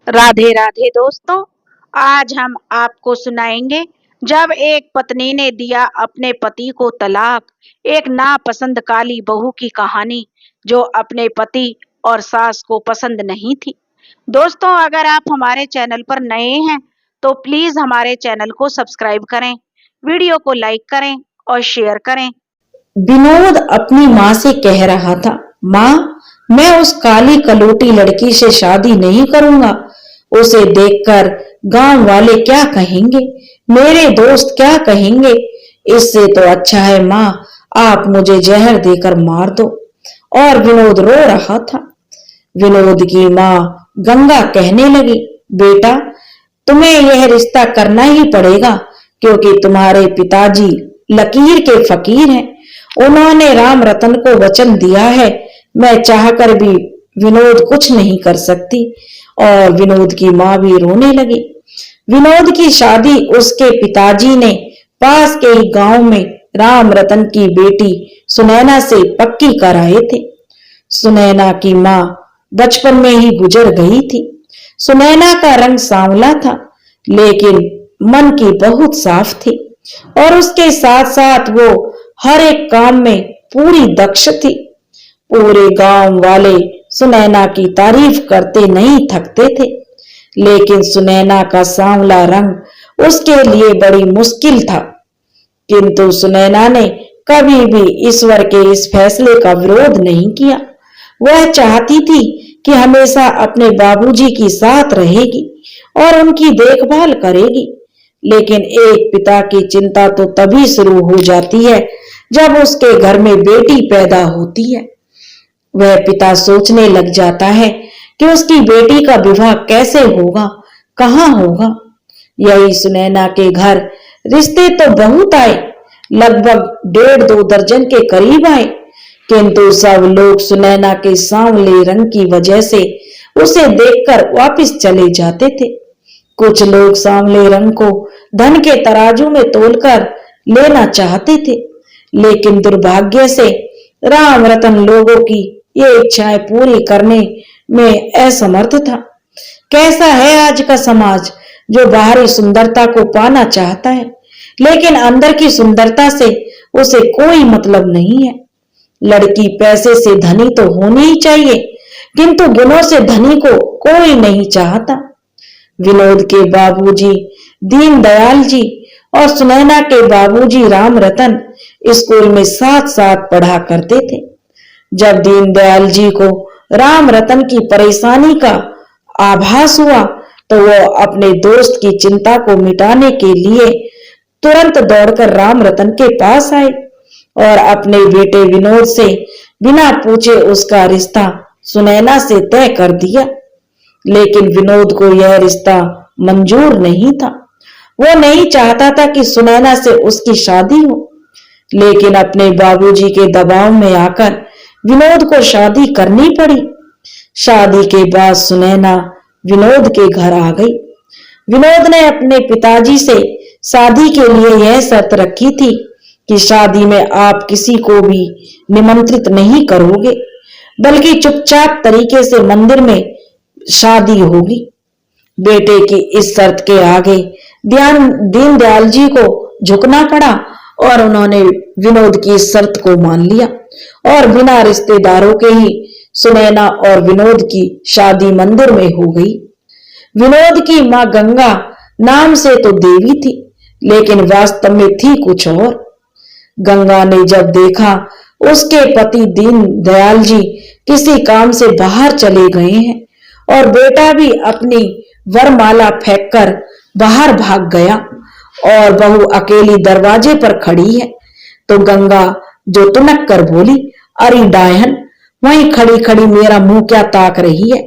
राधे राधे दोस्तों। आज हम आपको सुनाएंगे जब एक पत्नी ने दिया अपने पति को तलाक, एक नापसंद काली बहू की कहानी जो अपने पति और सास को पसंद नहीं थी। दोस्तों, अगर आप हमारे चैनल पर नए हैं तो प्लीज हमारे चैनल को सब्सक्राइब करें, वीडियो को लाइक करें और शेयर करें। विनोद अपनी माँ से कह रहा था, माँ, मैं उस काली कलोटी लड़की से शादी नहीं करूंगा। उसे देखकर गांव वाले क्या कहेंगे, मेरे दोस्त क्या कहेंगे। इससे तो अच्छा है माँ, आप मुझे जहर देकर मार दो। और विनोद रो रहा था। विनोद की माँ गंगा कहने लगी, बेटा, तुम्हें यह रिश्ता करना ही पड़ेगा क्योंकि तुम्हारे पिताजी लकीर के फकीर हैं। उन्होंने राम रतन को वचन दिया है। मैं चाहकर भी विनोद कुछ नहीं कर सकती। और विनोद की माँ भी रोने लगी। विनोद की शादी उसके पिताजी ने पास के ही गांव में राम रतन की बेटी सुनैना से पक्की कराए थे। सुनैना की माँ बचपन में ही गुजर गई थी। सुनैना का रंग सांवला था, लेकिन मन की बहुत साफ थी और उसके साथ साथ वो हर एक काम में पूरी दक्ष थी। पूरे गांव वाले सुनैना की तारीफ करते नहीं थकते थे, लेकिन सुनैना का सांवला रंग उसके लिए बड़ी मुश्किल था। किंतु सुनैना ने कभी भी ईश्वर के इस फैसले का विरोध नहीं किया। वह चाहती थी कि हमेशा अपने बाबूजी की साथ रहेगी और उनकी देखभाल करेगी। लेकिन एक पिता की चिंता तो तभी शुरू हो जाती है जब उसके घर में बेटी पैदा होती है। वह पिता सोचने लग जाता है कि उसकी बेटी का विवाह कैसे होगा, कहाँ होगा। यही सुनैना के घर रिश्ते तो बहुत आए, लगभग 1.5-2 दर्जन के करीब आए, किंतु सब लोग सुनैना के सांवले रंग की वजह से उसे देखकर वापस चले जाते थे। कुछ लोग सांवले रंग को धन के तराजू में तोलकर लेना चाहते थे, लेकिन दुर्भाग्य से राम रतन लोगों की ये इच्छाएं पूरी करने में असमर्थ था। कैसा है आज का समाज, जो बाहरी सुंदरता को पाना चाहता है, लेकिन अंदर की सुंदरता से उसे कोई मतलब नहीं है। लड़की पैसे से धनी तो होनी ही चाहिए, किंतु गुणों से धनी को कोई नहीं चाहता। विनोद के बाबूजी दीनदयाल जी और सुनैना के बाबूजी राम रतन स्कूल में साथ साथ पढ़ा करते थे। जब दीनदयाल जी को राम रतन की परेशानी का आभास हुआ तो वो अपने दोस्त की चिंता को मिटाने के लिए तुरंत दौड़कर राम रतन के पास आए और अपने बेटे विनोद से बिना पूछे उसका रिश्ता सुनैना से तय कर दिया। लेकिन विनोद को यह रिश्ता मंजूर नहीं था। वो नहीं चाहता था कि सुनैना से उसकी शादी हो, लेकिन अपने बाबूजी के दबाव में आकर विनोद को शादी करनी पड़ी। शादी के बाद सुनैना विनोद के घर आ गई। विनोद ने अपने पिताजी से शादी के लिए यह शर्त रखी थी कि शादी में आप किसी को भी निमंत्रित नहीं करोगे, बल्कि चुपचाप तरीके से मंदिर में शादी होगी। बेटे की इस शर्त के आगे दीनदयाल जी को झुकना पड़ा और उन्होंने विनोद की इस शर्त को मान लिया और बिना रिश्तेदारों के ही सुनैना और विनोद की शादी मंदिर में हो गई। विनोद की मां गंगा नाम से तो देवी थी, लेकिन वास्तव में थी कुछ और। गंगा ने जब देखा उसके पति दीनदयाल जी किसी काम से बाहर चले गए हैं और बेटा भी अपनी वरमाला फेंककर बाहर भाग गया और बहू अकेली दरवाजे पर खड़ी है, तो गंगा जो तुनक कर बोली, अरे डायन, वहीं खड़ी खड़ी मेरा मुंह क्या ताक रही है?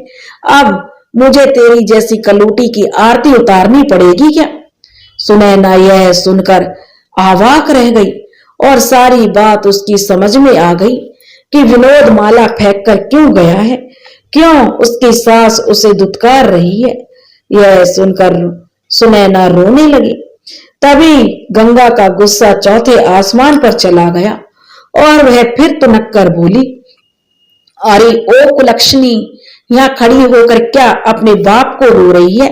अब मुझे तेरी जैसी कलूटी की आरती उतारनी पड़ेगी क्या? सुनैना यह सुनकर अवाक रह गई और सारी बात उसकी समझ में आ गई कि विनोद माला फेंक कर क्यों गया है, क्यों उसकी सास उसे दुत्कार रही है। यह सुनकर सुनैना रोने लगी। तभी गंगा का गुस्सा चौथे आसमान पर चला गया और वह फिर तुनक कर बोली, अरे ओ कुलक्षणी, यहाँ खड़ी होकर क्या अपने बाप को रो रही है,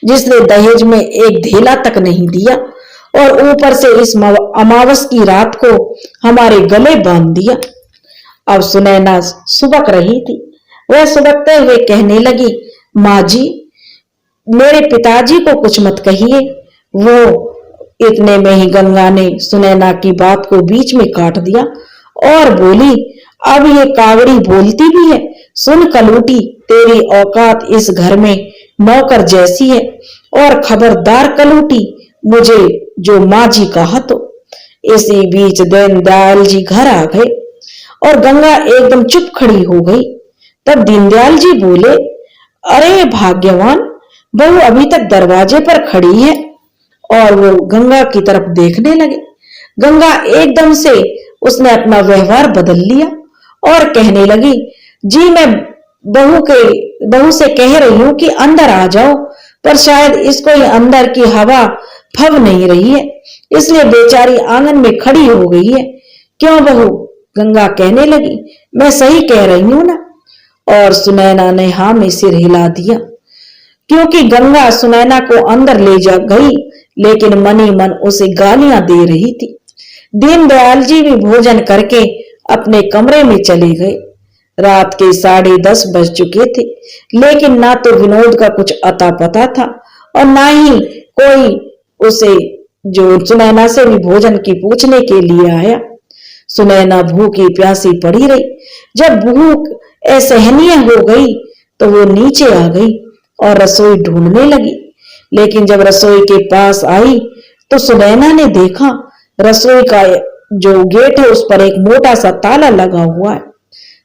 जिसने दहेज में एक धेला तक नहीं दिया और ऊपर से इस अमावस की रात को हमारे गले बांध दिया। अब सुनैना सुबक रही थी। वह सुबकते हुए कहने लगी, माँ जी, मेरे पिताजी को कुछ मत कहिए। वो इतने में ही गंगा ने सुनैना की बात को बीच में काट दिया और बोली, अब ये कावड़ी बोलती भी है। सुन कलूटी, तेरी औकात इस घर में नौकर जैसी है, और खबरदार कलूटी, मुझे जो माँ जी कहा तो। इसी बीच दीनदयाल जी घर आ गए और गंगा एकदम चुप खड़ी हो गई। तब दीनदयाल जी बोले, अरे भाग्यवान, बहू अभी तक दरवाजे पर खड़ी है। और वो गंगा की तरफ देखने लगे। गंगा एकदम से उसने अपना व्यवहार बदल लिया और कहने लगी, जी मैं बहू से कह रही हूं कि अंदर आ जाओ, पर शायद इसको ये अंदर की हवा फव नहीं रही है, इसलिए बेचारी आंगन में खड़ी हो गई है। क्यों बहू? गंगा कहने लगी, मैं सही कह रही हूं ना? और सुनैना ने हाँ में सिर हिला दिया, क्योंकि गंगा सुनैना को अंदर ले जा गई, लेकिन मनी मन उसे गालियां दे रही थी। दीनदयाल जी भी भोजन करके अपने कमरे में चले गए। रात के 10:30 बज चुके थे, लेकिन ना तो विनोद का कुछ अता पता था और ना ही कोई उसे जो सुनैना से भी भोजन की पूछने के लिए आया। सुनैना भूखी प्यासी पड़ी रही। जब भूख असहनीय हो गई तो वो नीचे आ गई और रसोई ढूंढने लगी, लेकिन जब रसोई के पास आई तो सुनैना ने देखा रसोई का जो गेट है उस पर एक मोटा सा ताला लगा हुआ है।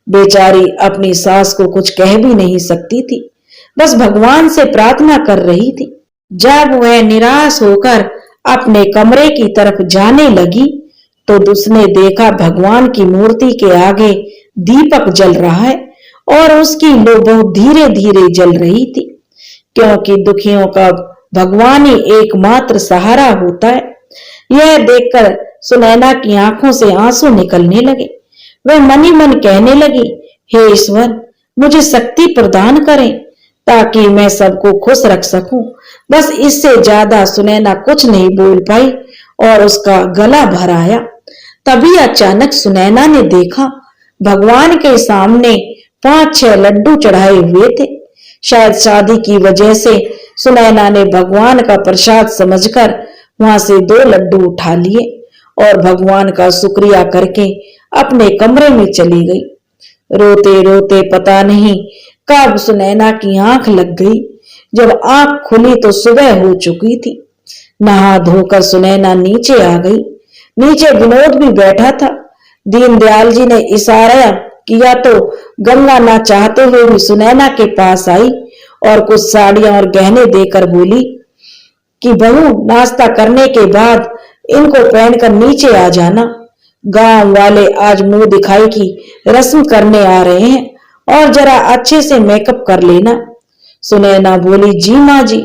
बेचारी अपनी सास को कुछ कह भी नहीं सकती थी, बस भगवान से प्रार्थना कर रही थी। जब वह निराश होकर अपने कमरे की तरफ जाने लगी तो उसने देखा भगवान की मूर्ति के आगे दीपक जल रहा है और उसकी लो बहुत धीरे धीरे जल रही थी, क्योंकि दुखियों का भगवान ही एकमात्र सहारा होता है। यह देखकर सुनैना की आंखों से आंसू निकलने लगे। वह मनी मन कहने लगी, हे ईश्वर, मुझे शक्ति प्रदान करें ताकि मैं सबको खुश रख सकूं। बस इससे ज्यादा सुनैना कुछ नहीं बोल पाई और उसका गला भर आया। तभी अचानक सुनैना ने देखा भगवान के सामने 5-6 लड्डू चढ़ाए हुए थे। शायद शादी की वजह से सुनैना ने भगवान का प्रसाद समझकर वहां से 2 लड्डू उठा लिए और भगवान का शुक्रिया करके अपने कमरे में चली गई। रोते रोते पता नहीं कब सुनैना की आंख लग गई। जब आंख खुली तो सुबह हो चुकी थी। नहा धोकर सुनैना नीचे आ गई। नीचे विनोद भी बैठा था। दीनदयाल जी ने इशारा किया तो गंगा ना चाहते हुए भी सुनैना के पास आई और कुछ साड़ियां और गहने देकर बोली कि बहू, नाश्ता करने के बाद इनको पहनकर नीचे आ जाना। गांव वाले आज मुंह दिखाई की रस्म करने आ रहे हैं और जरा अच्छे से मेकअप कर लेना। सुनैना बोली, जी माँ जी,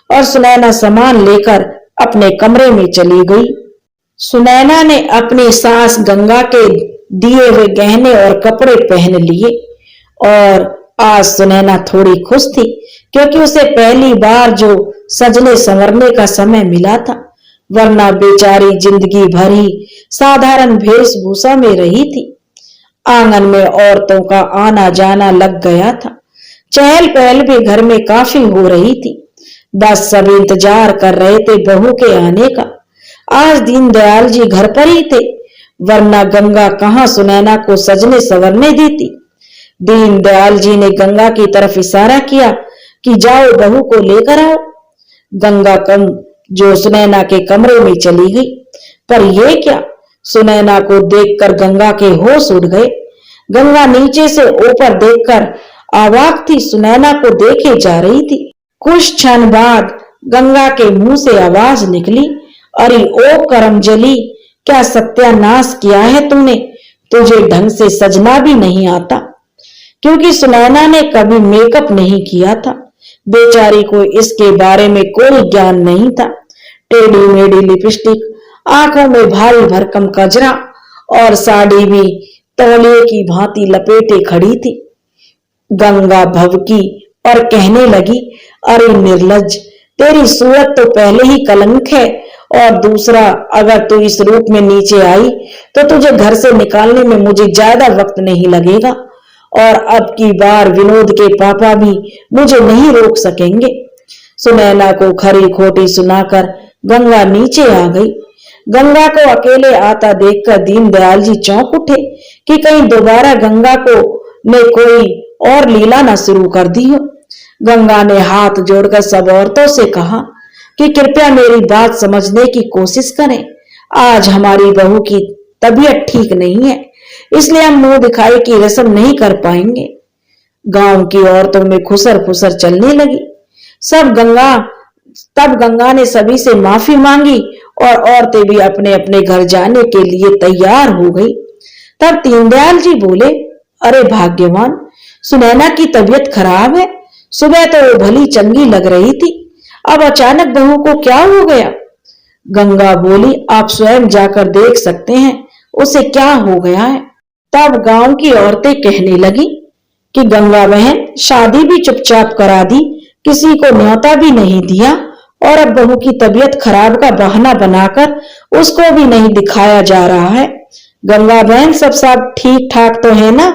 और सुनैना सामान लेकर अपने कमरे में चली गई। सुनैना ने अपनी सास गंगा के दिए हुए गहने और कपड़े पहन लिए और आज सुनैना थोड़ी खुश थी, क्योंकि उसे पहली बार जो सजने संवरने का समय मिला था, वरना बेचारी जिंदगी भर ही साधारण वेशभूषा में रही थी। आंगन में औरतों का आना जाना लग गया था। चहल पहल भी घर में काफी हो रही थी। बस सब इंतजार कर रहे थे बहू के आने का। आज दीनदयाल जी घर पर ही थे, वरना गंगा कहाँ सुनैना को सजने संवरने देती। दीनदयाल जी ने गंगा की तरफ इशारा किया कि जाओ बहू को लेकर आओ। गंगा कम जो सुनैना के कमरे में चली गई, पर यह क्या, सुनैना को देखकर गंगा के होश उड़ गए। गंगा नीचे से ऊपर देखकर अवाक थी, सुनैना को देखे जा रही थी। कुछ क्षण बाद गंगा के मुंह से आवाज निकली, अरे ओ करमजली, क्या सत्यानाश किया है तुमने? तुझे ढंग से सजना भी नहीं आता। क्योंकि सुनैना ने कभी मेकअप नहीं किया था। बेचारी को इसके बारे में कोई ज्ञान नहीं था। टेढ़ी मेढ़ी लिपस्टिक, आंखों में भारी भरकम कजरा और साड़ी भी तौलिए की भांति लपेटे खड़ी थी। गंगा भवकी और कहने लगी, अरे निर्लज्ज, तेरी सूरत तो पहले ही कलंक है, और दूसरा अगर तू इस रूप में नीचे आई तो तुझे घर से निकालने में मुझे ज्यादा वक्त नहीं लगेगा, और अब की बार विनोद के पापा भी मुझे नहीं रोक सकेंगे। सुनैना को खरी खोटी सुनाकर गंगा नीचे आ गई। गंगा को अकेले आता देखकर दीनदयाल जी चौंक उठे कि कहीं दोबारा गंगा को ने कोई और लीला न शुरू कर दी हो। गंगा ने हाथ जोड़कर सब औरतों से कहा कि कृपया मेरी बात समझने की कोशिश करें। आज हमारी बहू की तबीयत ठीक नहीं है, इसलिए हम मुंह दिखाई की रस्म नहीं कर पाएंगे। गांव की औरतों में खुसर फुसर चलने लगी। तब गंगा ने सभी से माफी मांगी और औरतें भी अपने अपने घर जाने के लिए तैयार हो गई। तब दीनदयाल जी बोले, अरे भाग्यवान, सुनैना की तबीयत खराब है। सुबह तो वो भली चंगी लग रही थी, अब अचानक बहू को क्या हो गया? गंगा बोली, आप स्वयं जाकर देख सकते हैं उसे क्या हो गया है। तब गांव की औरतें कहने लगी कि गंगा बहन, शादी भी चुपचाप करा दी, किसी को न्योता भी नहीं दिया, और अब बहू की तबीयत खराब का बहाना बनाकर उसको भी नहीं दिखाया जा रहा है। गंगा बहन, सब ठीक ठाक तो है ना,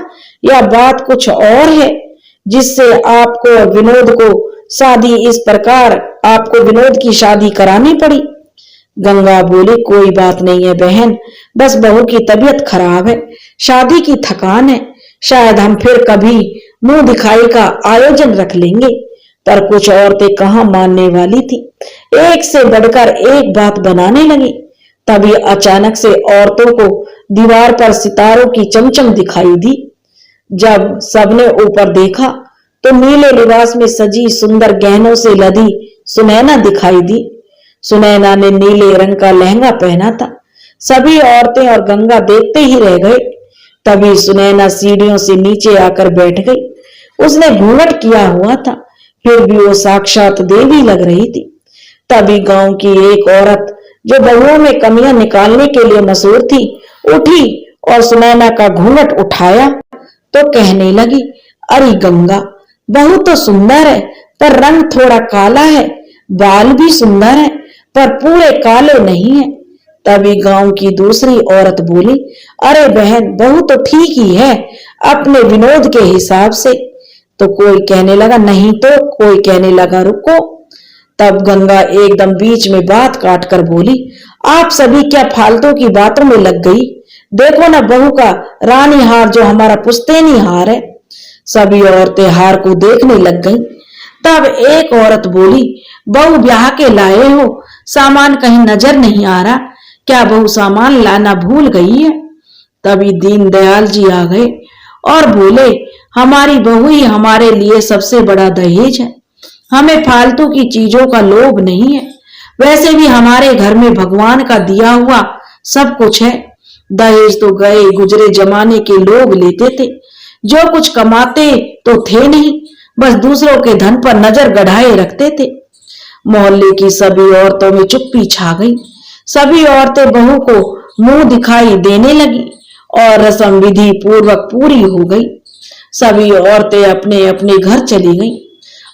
या बात कुछ और है जिससे आपको विनोद की शादी करानी पड़ी? गंगा बोली, कोई बात नहीं है बहन, बस बहू की तबीयत खराब है, शादी की थकान है, शायद हम फिर कभी मुंह दिखाई का आयोजन रख लेंगे। पर कुछ औरतें कहाँ मानने वाली थी, एक से बढ़कर एक बात बनाने लगी। तभी अचानक से औरतों को दीवार पर सितारों की चमचम दिखाई दी। जब सबने ऊपर देखा तो नीले लिबास में सजी सुंदर गहनों से लदी सुनैना दिखाई दी। सुनैना ने नीले रंग का लहंगा पहना था। सभी औरतें और गंगा देखते ही रह गए। तभी सुनैना सीढ़ियों से नीचे आकर बैठ गई। उसने घूंघट किया हुआ था, फिर भी वो साक्षात देवी लग रही थी। तभी गांव की एक औरत जो बहुओं में कमियां निकालने के लिए मशहूर थी, उठी और सुनैना का घूंघट उठाया तो कहने लगी, अरे गंगा, बहू तो सुंदर है पर रंग थोड़ा काला है, बाल भी सुंदर है पर पूरे काले नहीं है। तभी गांव की दूसरी औरत बोली, अरे बहन, बहू तो ठीक ही है अपने विनोद के हिसाब से। तो कोई कहने लगा नहीं, तो कोई कहने लगा रुको। तब गंगा एकदम बीच में बात काट कर बोली, आप सभी क्या फालतू की बातों में लग गई? देखो ना बहू का रानी हार, जो हमारा पुश्तैनी हार है। सभी औरतें हार को देखने लग गईं। तब एक औरत बोली, बहू ब्याह के लाए हो, सामान कहीं नजर नहीं आ रहा, क्या बहू सामान लाना भूल गई है? तभी दीनदयाल जी आ गए और बोले, हमारी बहू ही हमारे लिए सबसे बड़ा दहेज है, हमें फालतू की चीजों का लोभ नहीं है। वैसे भी हमारे घर में भगवान का दिया हुआ सब कुछ है। दहेज तो गए गुजरे जमाने के लोग लेते थे, जो कुछ कमाते तो थे नहीं, बस दूसरों के धन पर नजर गढ़ाए रखते थे। मोहल्ले की सभी औरतों में चुप्पी छा गई। सभी औरतें बहू को मुंह दिखाई देने लगी और रस्म विधि पूर्वक पूरी हो गई। सभी औरतें अपने अपने घर चली गईं।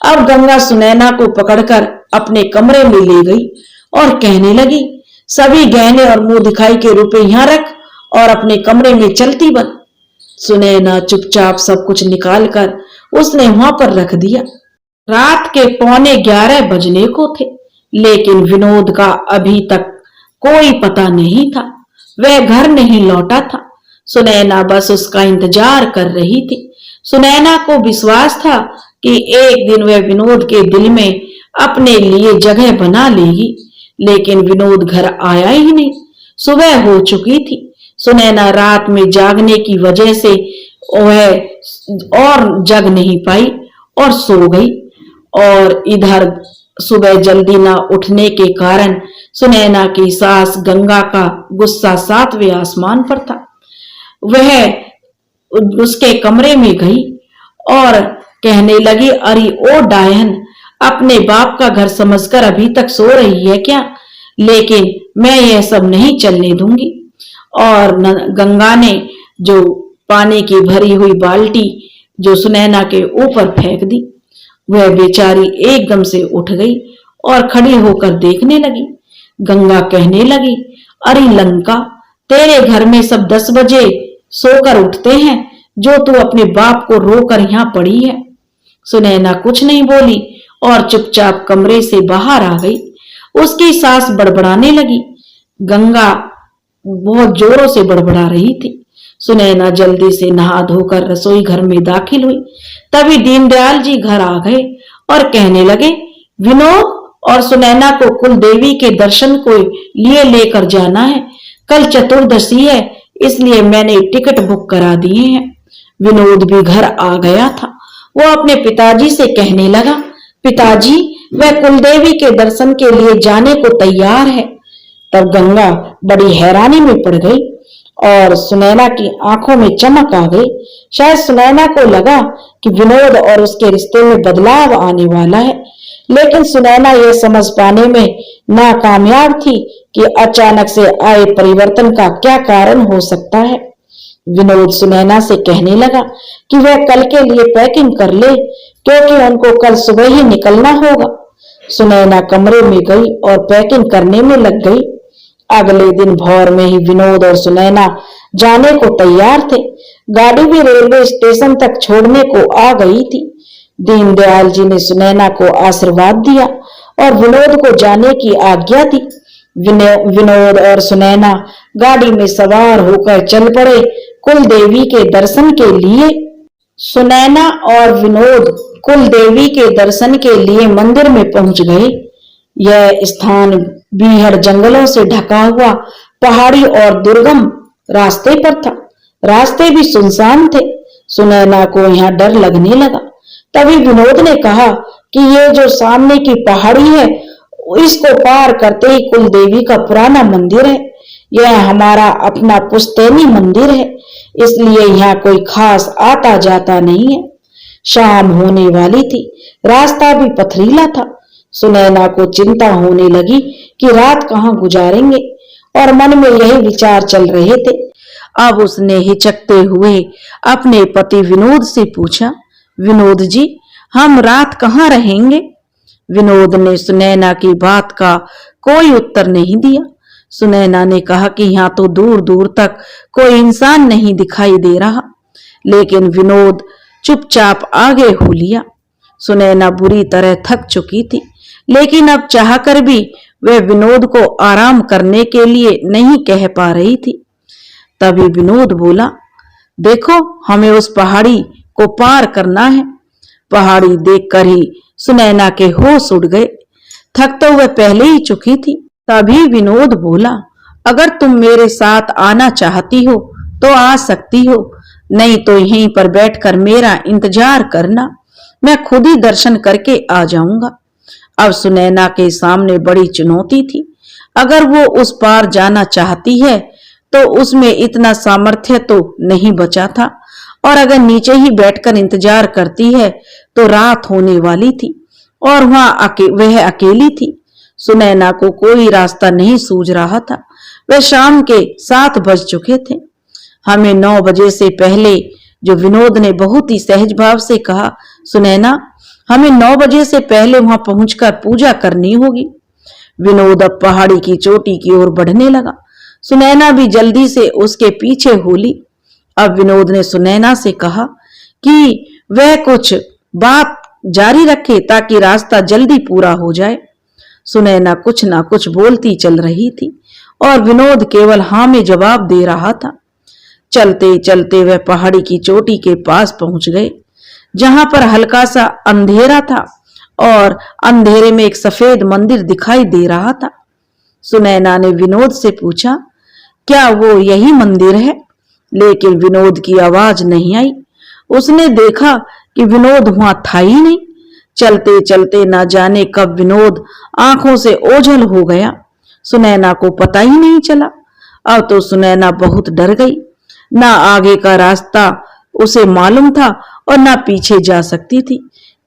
अब गंगा सुनैना को पकड़कर अपने कमरे में ले गई और कहने लगी, सभी गहने और मुंह दिखाई के रुपए यहां रख और अपने कमरे में चलती बन। सुनैना चुपचाप सब कुछ निकालकर उसने वहां पर रख दिया। रात के 11:15 बजने को थे, लेकिन विनोद का अभी तक कोई पता नहीं था। वह घर नहीं लौटा था। सुनैना बस उसका इंतजार कर रही थी। सुनैना को विश्वास था कि एक दिन वह विनोद के दिल में अपने लिए जगह बना लेगी, लेकिन विनोद घर आया ही नहीं। सुबह हो चुकी थी। सुनैना रात में जागने की वजह से वह और जग नहीं पाई और सो गई, और इधर सुबह जल्दी ना उठने के कारण सुनैना की सास गंगा का गुस्सा 7वें आसमान पर था। वह उसके कमरे में गई और कहने लगी, अरे ओ डायन, अपने बाप का घर समझकर अभी तक सो रही है क्या? लेकिन मैं यह सब नहीं चलने दूंगी। और गंगा ने जो पानी की भरी हुई बाल्टी जो सुनैना के ऊपर फेंक दी। वह बेचारी एकदम से उठ गई और खड़ी होकर देखने लगी। गंगा कहने लगी, अरे लंका, तेरे घर में सब 10 बजे सोकर उठते हैं, जो तू अपने बाप को रोकर यहाँ पड़ी है। सुनैना कुछ नहीं बोली और चुपचाप कमरे से बाहर आ गई। उसकी सास बड़बड़ाने लगी। गंगा बहुत जोरों से बड़बड़ा रही थी। सुनैना जल्दी से नहा धोकर रसोई घर में दाखिल हुई। तभी दीनदयाल जी घर आ गए और कहने लगे, विनोद और सुनैना को कुल देवी के दर्शन को लिए लेकर जाना है। कल चतुर्दशी है, इसलिए मैंने टिकट बुक करा दिए हैं। विनोद भी घर आ गया था। वो अपने पिताजी से कहने लगा, पिताजी, वह कुलदेवी के दर्शन के लिए जाने को तैयार है। तब गंगा बड़ी हैरानी में पड़ गई और सुनैना की आंखों में चमक आ गई। शायद सुनैना को लगा कि विनोद और उसके रिश्ते में बदलाव आने वाला है, लेकिन सुनैना यह समझ पाने में नाकामयाब थी कि अचानक से आए परिवर्तन का क्या कारण हो सकता है। विनोद सुनैना से कहने लगा कि वह कल के लिए पैकिंग कर ले, क्योंकि उनको कल सुबह ही निकलना होगा। सुनैना कमरे में गई और पैकिंग करने में लग गई। अगले दिन भोर में ही विनोद और सुनैना जाने को तैयार थे। गाड़ी भी रेलवे स्टेशन तक छोड़ने को आ गई थी। दीनदयाल जी ने सुनैना को आशीर्वाद दिया और विनोद को जाने की आज्ञा दी। विनोद और सुनैना गाड़ी में सवार होकर चल पड़े कुल देवी के दर्शन के लिए। सुनैना और विनोद कुल देवी के दर्शन के लिए मंदिर में पहुंच गए। यह स्थान बीहड़ जंगलों से ढका हुआ पहाड़ी और दुर्गम रास्ते पर था। रास्ते भी सुनसान थे। सुनैना को यहाँ डर लगने लगा। तभी विनोद ने कहा कि ये जो सामने की पहाड़ी है, इसको पार करते ही कुल देवी का पुराना मंदिर है। यह हमारा अपना पुश्तैनी मंदिर है, इसलिए यहाँ कोई खास आता जाता नहीं है। शाम होने वाली थी। रास्ता भी पथरीला था। सुनैना को चिंता होने लगी कि रात कहाँ गुजारेंगे, और मन में यही विचार चल रहे थे। अब उसने हिचकते हुए अपने पति विनोद से पूछा, विनोद जी, हम रात कहाँ रहेंगे? विनोद ने सुनैना की बात का कोई उत्तर नहीं दिया। सुनैना ने कहा कि यहाँ तो दूर दूर तक कोई इंसान नहीं दिखाई दे रहा, लेकिन विनोद चुपचाप आगे हो लिया। सुनैना बुरी तरह थक चुकी थी, लेकिन अब चाहकर भी वह विनोद को आराम करने के लिए नहीं कह पा रही थी। तभी विनोद बोला, देखो, हमें उस पहाड़ी को पार करना है। पहाड़ी देखकर ही सुनैना के होश उड़ गए। थक तो वह पहले ही चुकी थी। तभी विनोद बोला, अगर तुम मेरे साथ आना चाहती हो तो आ सकती हो, नहीं तो यहीं पर बैठकर मेरा इंतजार करना, मैं खुद ही दर्शन करके आ जाऊंगा। अब सुनैना के सामने बड़ी चुनौती थी। अगर वो उस पार जाना चाहती है तो उसमें इतना सामर्थ्य तो नहीं बचा था, और अगर नीचे ही बैठकर इंतजार करती है तो रात होने वाली थी और वह अकेली थी। सुनैना को कोई रास्ता नहीं सूझ रहा था। वह शाम के 7 बज चुके थे। हमें 9 बजे से पहले, जो विनोद ने बहुत ही सहज भाव से कहा, सुनैना, हमें 9 बजे से पहले वहां पहुंचकर पूजा करनी होगी। विनोद अब पहाड़ी की चोटी की ओर बढ़ने लगा। सुनैना भी जल्दी से उसके पीछे हो ली। अब विनोद ने सुनैना से कहा कि वह कुछ बात जारी रखे ताकि रास्ता जल्दी पूरा हो जाए। सुनैना कुछ ना कुछ बोलती चल रही थी और विनोद केवल हाँ में जवाब दे रहा था। चलते चलते वह पहाड़ी की चोटी के पास पहुंच गए, जहां पर हल्का सा अंधेरा था और अंधेरे में एक सफेद मंदिर दिखाई दे रहा था। सुनैना ने विनोद से पूछा, क्या वो यही मंदिर है? लेकिन विनोद की आवाज नहीं आई। उसने देखा कि विनोद वहां था ही नहीं। चलते चलते न जाने कब विनोद आंखों से ओझल हो गया। सुनैना को पता ही नहीं चला। अब तो सुनैना बहुत डर गई। ना आगे का रास्ता उसे मालूम था और ना पीछे जा सकती थी,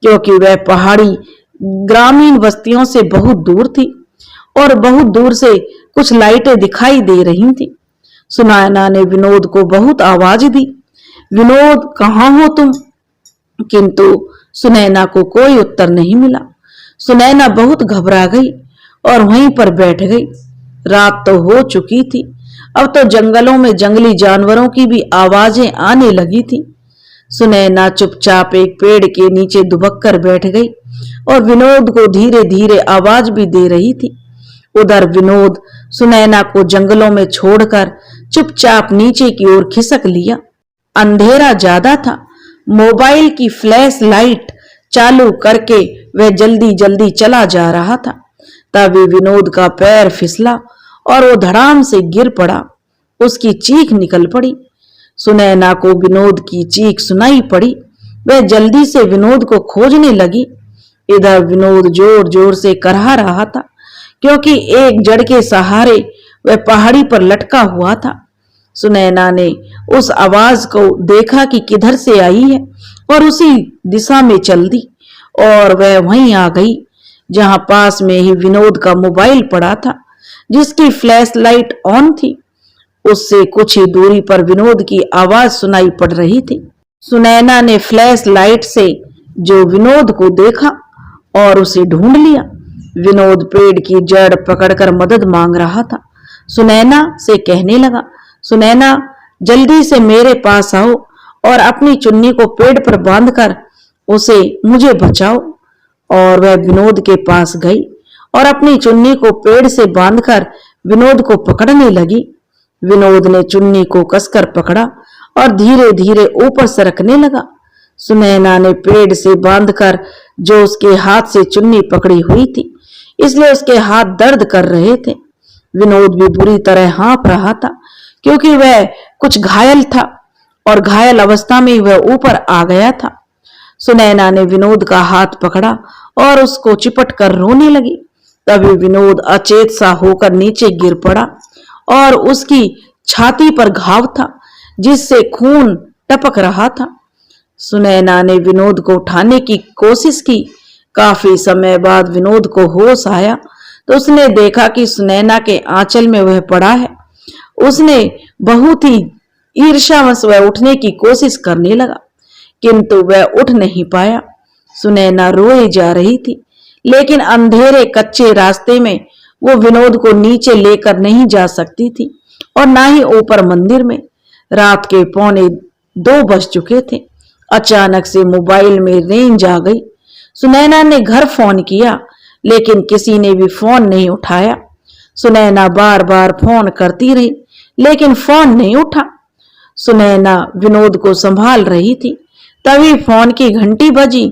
क्योंकि वह पहाड़ी ग्रामीण बस्तियों से बहुत दूर थी और बहुत दूर से कुछ लाइटें दिखाई दे रही थी। सुनैना ने विनोद को बहुत आवाज दी, विनोद, कहाँ हो तुम? किंतु सुनैना को कोई उत्तर नहीं मिला। सुनैना बहुत घबरा गई और वहीं पर बैठ गई। रात तो हो चुकी थी। अब तो जंगलों में जंगली जानवरों की भी आवाजें आने लगी थी। सुनैना चुपचाप एक पेड़ के नीचे दुबक कर बैठ गई और विनोद को धीरे धीरे आवाज भी दे रही थी। उधर विनोद सुनैना को जंगलों में छोड़कर चुपचाप नीचे की ओर खिसक लिया। अंधेरा ज्यादा था। मोबाइल की फ्लैश लाइट चालू करके वह जल्दी जल्दी चला जा रहा था। तभी विनोद का पैर फिसला और वो धड़ाम से गिर पड़ा। उसकी चीख निकल पड़ी। सुनैना को विनोद की चीख सुनाई पड़ी। वह जल्दी से विनोद को खोजने लगी। इधर विनोद जोर जोर से करहा रहा था, क्योंकि एक जड़ के सहारे वह पहाड़ी पर लटका हुआ था। सुनैना ने उस आवाज को देखा कि किधर से आई है और उसी दिशा में चल दी और वह वहीं आ गई जहां पास में ही विनोद का मोबाइल पड़ा था, जिसकी फ्लैश लाइट ऑन थी। उससे कुछ ही दूरी पर विनोद की आवाज सुनाई पड़ रही थी। सुनैना ने फ्लैश लाइट से जो विनोद को देखा और उसे ढूंढ लिया। विनोद पेड़ की जड़ पकड़कर मदद मांग रहा था। सुनैना से कहने लगा, सुनैना जल्दी से मेरे पास आओ और अपनी चुन्नी को पेड़ पर बांधकर उसे मुझे बचाओ। और वह विनोद के पास गई और अपनी चुन्नी को पेड़ से बांधकर विनोद को पकड़ने लगी। विनोद ने चुन्नी को कसकर पकड़ा और धीरे धीरे ऊपर सरकने लगा। सुनैना ने पेड़ से बांधकर जो उसके हाथ से चुन्नी पकड़ी हुई थी, इसलिए उसके हाथ दर्द कर रहे थे। विनोद भी बुरी तरह हाँफ रहा था, क्योंकि वह कुछ घायल था और घायल अवस्था में वह ऊपर आ गया था। सुनैना ने विनोद का हाथ पकड़ा और उसको चिपट कर रोने लगी। तभी विनोद अचेत सा होकर नीचे गिर पड़ा और उसकी छाती पर घाव था, जिससे खून टपक रहा था। सुनैना ने विनोद को उठाने की कोशिश की। काफी समय बाद विनोद को होश आया तो उसने देखा कि सुनैना के आंचल में वह पड़ा है। उसने बहुत ही ईर्ष्यावश वह उठने की कोशिश करने लगा, किंतु वह उठ नहीं पाया। सुनैना रोए जा रही थी, लेकिन अंधेरे कच्चे रास्ते में वो विनोद को नीचे लेकर नहीं जा सकती थी और ना ही ऊपर मंदिर में। रात के 1:45 बज चुके थे। अचानक से मोबाइल में रेंज आ गई। सुनैना ने घर फोन किया, लेकिन किसी ने भी फोन नहीं उठाया। सुनैना बार बार फोन करती रही, लेकिन फोन नहीं उठा। सुनैना विनोद को संभाल रही थी। तभी फोन की घंटी बजी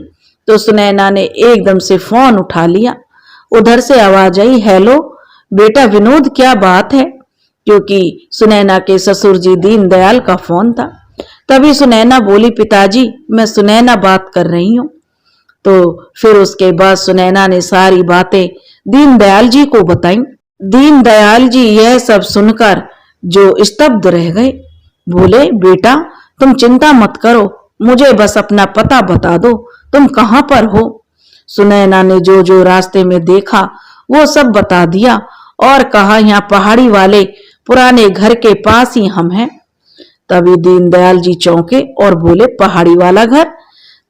तो सुनैना ने एकदम से फोन उठा लिया। उधर से आवाज आई, हेलो बेटा विनोद, क्या बात है? क्योंकि सुनैना के ससुर जी दीनदयाल का फोन था। तभी सुनैना बोली, पिताजी मैं सुनैना बात कर रही हूँ। तो फिर उसके बाद सुनैना ने सारी बातें दीनदयाल जी को बताई। दीनदयाल जी यह सब सुनकर जो स्तब्ध रह गए। बोले, बेटा तुम चिंता मत करो, मुझे बस अपना पता बता दो, तुम कहाँ पर हो। सुनैना ने जो जो रास्ते में देखा वो सब बता दिया और कहा, यहाँ पहाड़ी वाले पुराने घर के पास ही हम हैं। तभी दीनदयाल जी चौंके और बोले, पहाड़ी वाला घर?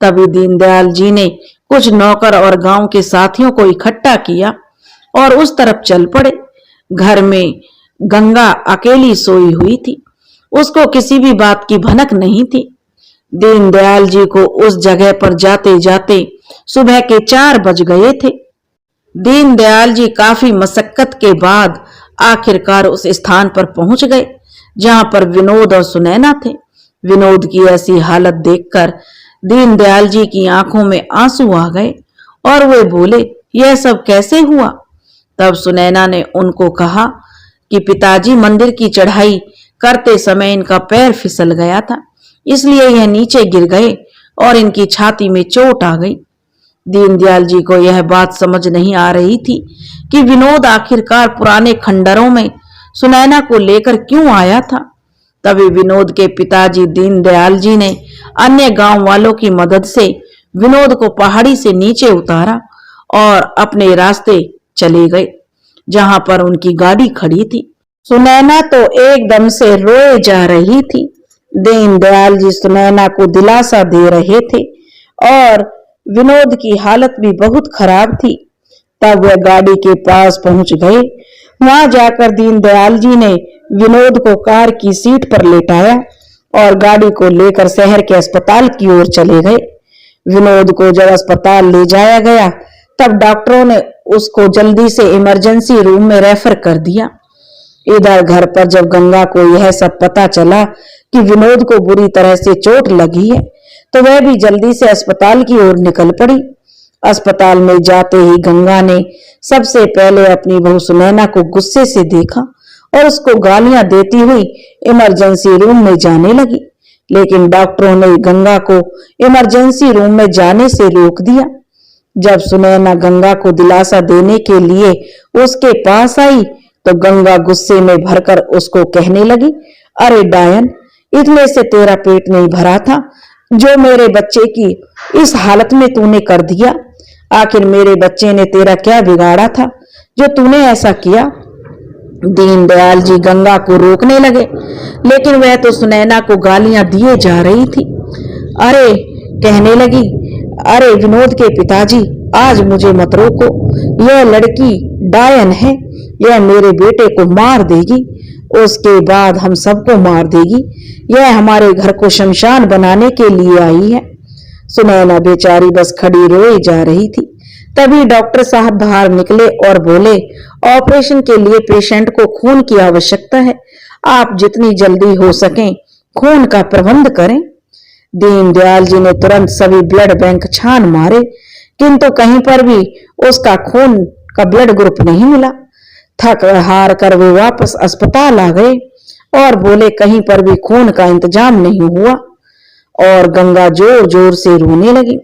तभी दीनदयाल जी ने कुछ नौकर और गांव के साथियों को इकट्ठा किया और उस तरफ चल पड़े। घर में गंगा अकेली सोई हुई थी। उसको किसी भी बात की भनक नहीं थी। दीनदयाल जी को उस जगह पर जाते जाते सुबह के 4 बज गए थे। दीनदयाल जी काफी मशक्कत के बाद आखिरकार उस स्थान पर पहुंच गए जहां पर विनोद और सुनैना थे। विनोद की ऐसी हालत देखकर दीनदयाल जी की आंखों में आंसू आ गए और वे बोले, यह सब कैसे हुआ? तब सुनैना ने उनको कहा कि पिताजी मंदिर की चढ़ाई करते समय इनका पैर फिसल गया था, इसलिए यह नीचे गिर गए और इनकी छाती में चोट आ गई। दीनदयाल जी को यह बात समझ नहीं आ रही थी कि विनोद आखिरकार पुराने खंडरों में सुनैना को लेकर क्यों आया था। तभी विनोद के पिताजी दीनदयाल जी ने अन्य गांव वालों की मदद से विनोद को पहाड़ी से नीचे उतारा और अपने रास्ते चले गए जहां पर उनकी गाड़ी खड़ी थी। सुनैना तो एकदम से रोए जा रही थी। दीनदयाल जी सुनैना को दिलासा दे रहे थे और विनोद की हालत भी बहुत खराब थी। तब वह गाड़ी के पास पहुंच गए। वहां जाकर दीनदयाल जी ने विनोद को कार की सीट पर लेटाया और गाड़ी को लेकर शहर के अस्पताल की ओर चले गए। विनोद को जब अस्पताल ले जाया गया तब डॉक्टरों ने उसको जल्दी से इमरजेंसी रूम में रेफर कर दिया। इधर घर पर जब गंगा को यह सब पता चला कि विनोद को बुरी तरह से चोट लगी है तो वह भी जल्दी से अस्पताल की ओर निकल पड़ी। अस्पताल में जाते ही गंगा ने सबसे पहले अपनी बहू सुनैना को गुस्से से देखा और उसको गालियां देती हुई इमरजेंसी रूम में जाने लगी, लेकिन डॉक्टरों ने गंगा को इमरजेंसी रूम में जाने से रोक दिया। जब सुनैना गंगा को दिलासा देने के लिए उसके पास आई तो गंगा गुस्से में भरकर उसको कहने लगी, अरे डायन, इतने से तेरा पेट नहीं भरा था जो मेरे बच्चे की इस हालत में तूने कर दिया। आखिर मेरे बच्चे ने तेरा क्या बिगाड़ा था जो तूने ऐसा किया। दीनदयाल जी गंगा को रोकने लगे, लेकिन वह तो सुनैना को गालियां दिए जा रही थी। अरे कहने लगी, अरे विनोद के पिताजी, आज मुझे मत रोको, यह लड़की डायन है, यह मेरे बेटे को मार देगी, उसके बाद हम सबको मार देगी, यह हमारे घर को शमशान बनाने के लिए आई है। सुनैना बेचारी बस खड़ी रोई जा रही थी। तभी डॉक्टर साहब बाहर निकले और बोले, ऑपरेशन के लिए पेशेंट को खून की आवश्यकता है, आप जितनी जल्दी हो सके खून का प्रबंध करें। दीनदयाल जी ने तुरंत सभी ब्लड बैंक छान मारे, किंतु कहीं पर भी उसका खून का ब्लड ग्रुप नहीं मिला। थक हार कर वे वापस अस्पताल आ गए और बोले, कहीं पर भी खून का इंतजाम नहीं हुआ। और गंगा जोर जोर से रोने लगी,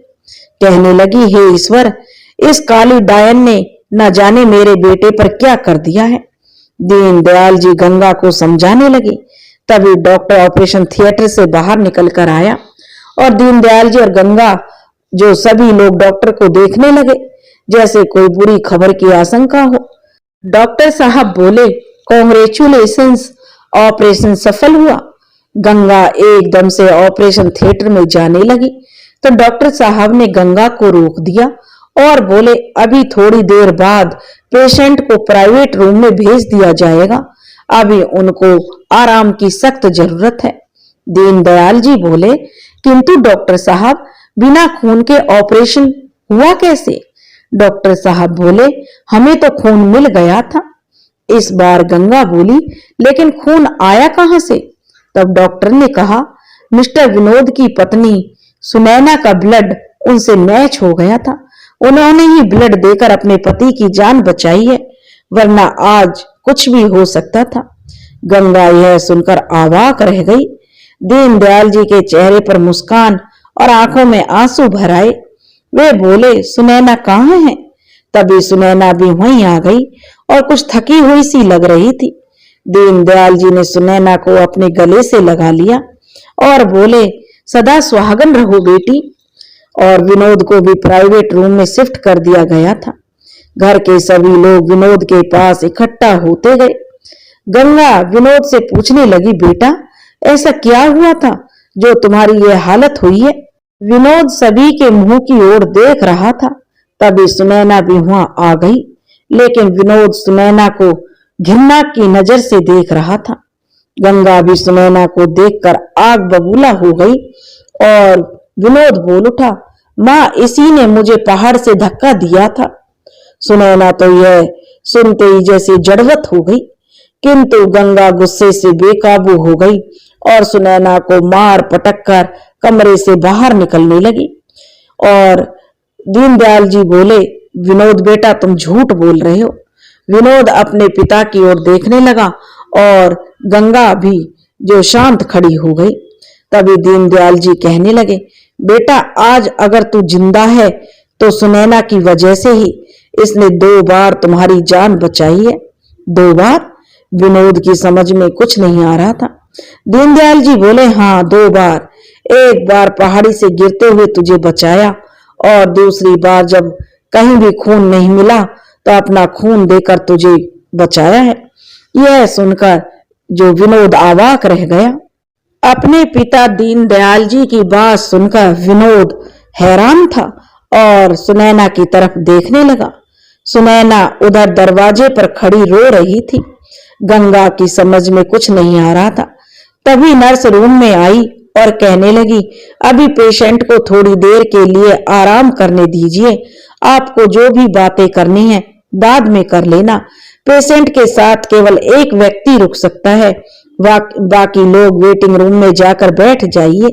कहने लगी, हे ईश्वर, इस काली डायन ने न जाने मेरे बेटे पर क्या कर दिया है। दीनदयाल जी गंगा को समझाने लगे। तभी डॉक्टर ऑपरेशन थिएटर से बाहर निकल कर आया और दीनदयाल जी और गंगा जो सभी लोग डॉक्टर को देखने लगे जैसे कोई बुरी खबर की आशंका हो। डॉक्टर साहब बोले, कॉन्ग्रेचुलेशंस, ऑपरेशन सफल हुआ। गंगा एकदम से ऑपरेशन थिएटर में जाने लगी तो डॉक्टर साहब ने गंगा को रोक दिया और बोले, अभी थोड़ी देर बाद पेशेंट को प्राइवेट रूम में भेज दिया जाएगा, अभी उनको आराम की सख्त जरूरत है। दीनदयाल जी बोले, किंतु डॉक्टर साहब, बिना खून के ऑपरेशन हुआ कैसे? डॉक्टर साहब बोले, हमें तो खून मिल गया था। इस बार गंगा बोली, लेकिन खून आया कहां से? तब डॉक्टर ने कहा, मिस्टर विनोद की पत्नी सुनैना का ब्लड उनसे मैच हो गया था, उन्होंने ही ब्लड देकर अपने पति की जान बचाई है, वरना आज कुछ भी हो सकता था। गंगा यह सुनकर अवाक रह गई। दीनदयाल जी के चेहरे पर मुस्कान और आंखों में आंसू भर आए। वे बोले, सुनैना कहाँ है? तभी सुनैना भी वहीं आ गई और कुछ थकी हुई सी लग रही थी। दीनदयाल जी ने सुनैना को अपने गले से लगा लिया और बोले, सदा सुहागन रहो बेटी। और विनोद को भी प्राइवेट रूम में शिफ्ट कर दिया गया था। घर के सभी लोग विनोद के पास इकट्ठा होते गए। गंगा विनोद से पूछने लगी, बेटा, ऐसा क्या हुआ था जो तुम्हारी ये हालत हुई है? विनोद सभी के मुंह की ओर देख रहा था। तभी सुनैना भी वहां आ गई, लेकिन विनोद सुनैना को घृणा की नजर से देख रहा था। गंगा भी सुनैना को देखकर आग बबूला हो गई और विनोद बोल उठा, माँ, इसी ने मुझे पहाड़ से धक्का दिया था। सुनैना तो यह सुनते ही जैसे जड़वत हो गई, किंतु गंगा गुस्से से बेकाबू हो गई और सुनैना को मार पटक कर कमरे से बाहर निकलने लगी। और दीनदयाल जी बोले, विनोद बेटा, तुम झूठ बोल रहे हो। विनोद अपने पिता की ओर देखने लगा और गंगा भी जो शांत खड़ी हो गई। तभी दीनदयाल जी कहने लगे, बेटा, आज अगर तू जिंदा है तो सुनैना की वजह से ही, इसने 2 बार तुम्हारी जान बचाई है। 2 बार? विनोद की समझ में कुछ नहीं आ रहा था। दीनदयाल जी बोले, हाँ, 2 बार। एक बार पहाड़ी से गिरते हुए तुझे बचाया और दूसरी बार जब कहीं भी खून नहीं मिला तो अपना खून देकर तुझे बचाया है। यह सुनकर जो विनोद अवाक रह गया। अपने पिता दीनदयाल जी की बात सुनकर विनोद हैरान था और सुनैना की तरफ देखने लगा। सुनैना उधर दरवाजे पर खड़ी रो रही थी। गंगा की समझ में कुछ नहीं आ रहा था। तभी नर्स रूम में आई और कहने लगी, अभी पेशेंट को थोड़ी देर के लिए आराम करने दीजिए। आपको जो भी बातें करनी है बाद में कर लेना। पेशेंट के साथ केवल एक व्यक्ति रुक सकता है, बाकी लोग वेटिंग रूम में जाकर बैठ जाइए।